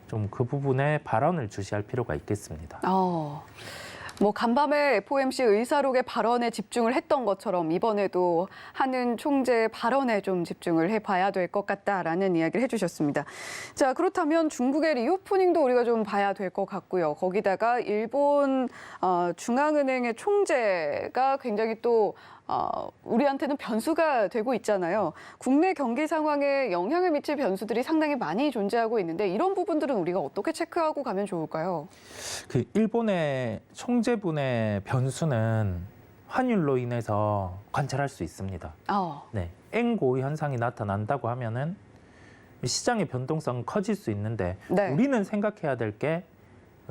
좀 그 부분에 발언을 주시할 필요가 있겠습니다. 뭐 간밤에 FOMC 의사록의 발언에 집중을 했던 것처럼 이번에도 하는 총재의 발언에 좀 집중을 해봐야 될 것 같다라는 이야기를 해주셨습니다. 자, 그렇다면 중국의 리오프닝도 우리가 좀 봐야 될 것 같고요. 거기다가 일본 중앙은행의 총재가 굉장히 또 우리한테는 변수가 되고 있잖아요. 국내 경기 상황에 영향을 미칠 변수들이 상당히 많이 존재하고 있는데 이런 부분들은 우리가 어떻게 체크하고 가면 좋을까요? 그 일본의 총재분의 변수는 환율로 인해서 관찰할 수 있습니다. 네, 엔고의 현상이 나타난다고 하면은 시장의 변동성은 커질 수 있는데 네. 우리는 생각해야 될 게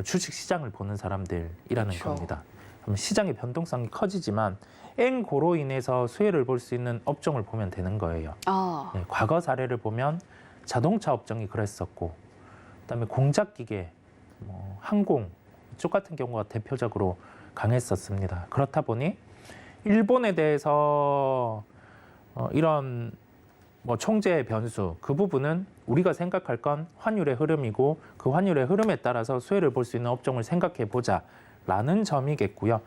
주식 시장을 보는 사람들이라는 그렇죠. 겁니다. 그럼 시장의 변동성이 커지지만 엔고로 인해서 수혜를 볼 수 있는 업종을 보면 되는 거예요. 네, 과거 사례를 보면 자동차 업종이 그랬었고, 그다음에 공작기계, 항공 이쪽 같은 경우가 대표적으로 강했었습니다. 그렇다 보니 일본에 대해서 이런 총재의 변수 그 부분은 우리가 생각할 건 환율의 흐름이고 그 환율의 흐름에 따라서 수혜를 볼 수 있는 업종을 생각해 보자라는 점이겠고요.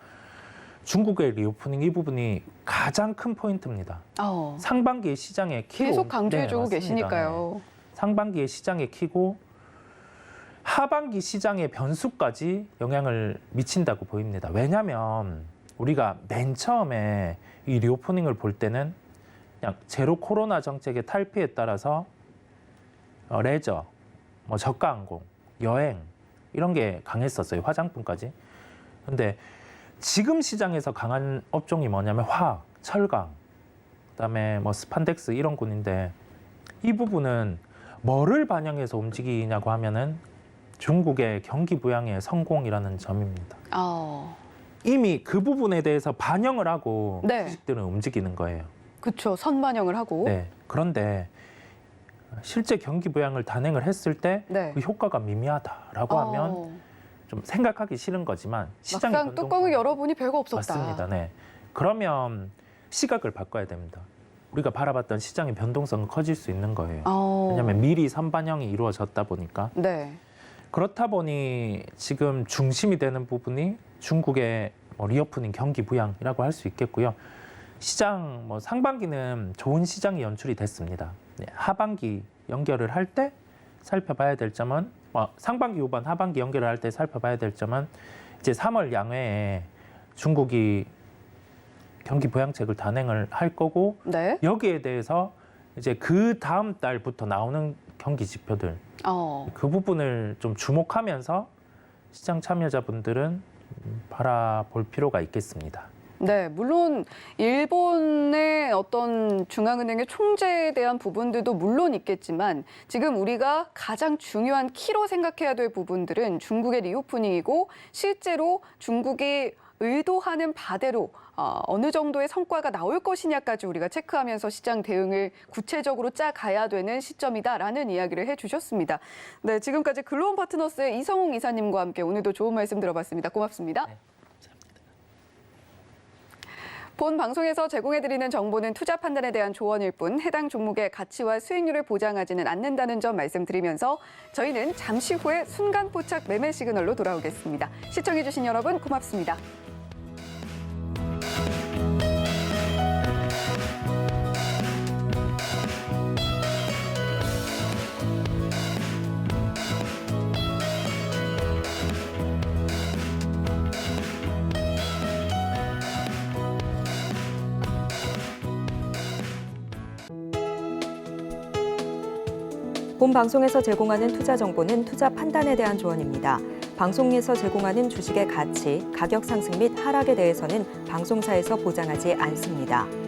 중국의 리오프닝 이 부분이 가장 큰 포인트입니다. 상반기에 시장에 키고 계속 강조해주고 맞습니다. 계시니까요. 네. 상반기에 시장에 키고 하반기 시장의 변수까지 영향을 미친다고 보입니다. 왜냐하면 우리가 맨 처음에 이 리오프닝을 볼 때는 그냥 제로 코로나 정책의 탈피에 따라서 레저, 저가 항공, 여행 이런 게 강했었어요. 화장품까지. 근데 지금 시장에서 강한 업종이 뭐냐면 화학, 철강, 그다음에 스판덱스 이런 군인데 이 부분은 뭐를 반영해서 움직이냐고 하면은 중국의 경기 부양의 성공이라는 점입니다. 이미 그 부분에 대해서 반영을 하고 네. 주식들은 움직이는 거예요. 그렇죠. 선반영을 하고. 네. 그런데 실제 경기 부양을 단행을 했을 때 그 네. 효과가 미미하다라고 하면 좀 생각하기 싫은 거지만 시장의 막상 뚜껑을 열어보니 별거 없었다. 맞습니다. 네. 그러면 시각을 바꿔야 됩니다. 우리가 바라봤던 시장의 변동성은 커질 수 있는 거예요. 왜냐하면 미리 선반영이 이루어졌다 보니까. 네. 그렇다 보니 지금 중심이 되는 부분이 중국의 리오프닝 경기 부양이라고 할 수 있겠고요. 시장 상반기는 좋은 시장이 연출이 됐습니다. 네, 하반기 연결을 할 때 살펴봐야 될 점은 상반기 후반 하반기 연결을 할 때 살펴봐야 될 점은 이제 3월 양회에 중국이 경기 부양책을 단행을 할 거고 네. 여기에 대해서 이제 그 다음 달부터 나오는 경기 지표들 그 부분을 좀 주목하면서 시장 참여자분들은 바라볼 필요가 있겠습니다. 네, 물론 일본의 어떤 중앙은행의 총재에 대한 부분들도 물론 있겠지만 지금 우리가 가장 중요한 키로 생각해야 될 부분들은 중국의 리오프닝이고 실제로 중국이 의도하는 바대로 어느 정도의 성과가 나올 것이냐까지 우리가 체크하면서 시장 대응을 구체적으로 짜가야 되는 시점이다라는 이야기를 해주셨습니다. 네, 지금까지 글로온 파트너스의 이성웅 이사님과 함께 오늘도 좋은 말씀 들어봤습니다. 고맙습니다. 네. 본 방송에서 제공해드리는 정보는 투자 판단에 대한 조언일 뿐 해당 종목의 가치와 수익률을 보장하지는 않는다는 점 말씀드리면서 저희는 잠시 후에 순간 포착 매매 시그널로 돌아오겠습니다. 시청해주신 여러분 고맙습니다. 본 방송에서 제공하는 투자 정보는 투자 판단에 대한 조언입니다. 방송에서 제공하는 주식의 가치, 가격 상승 및 하락에 대해서는 방송사에서 보장하지 않습니다.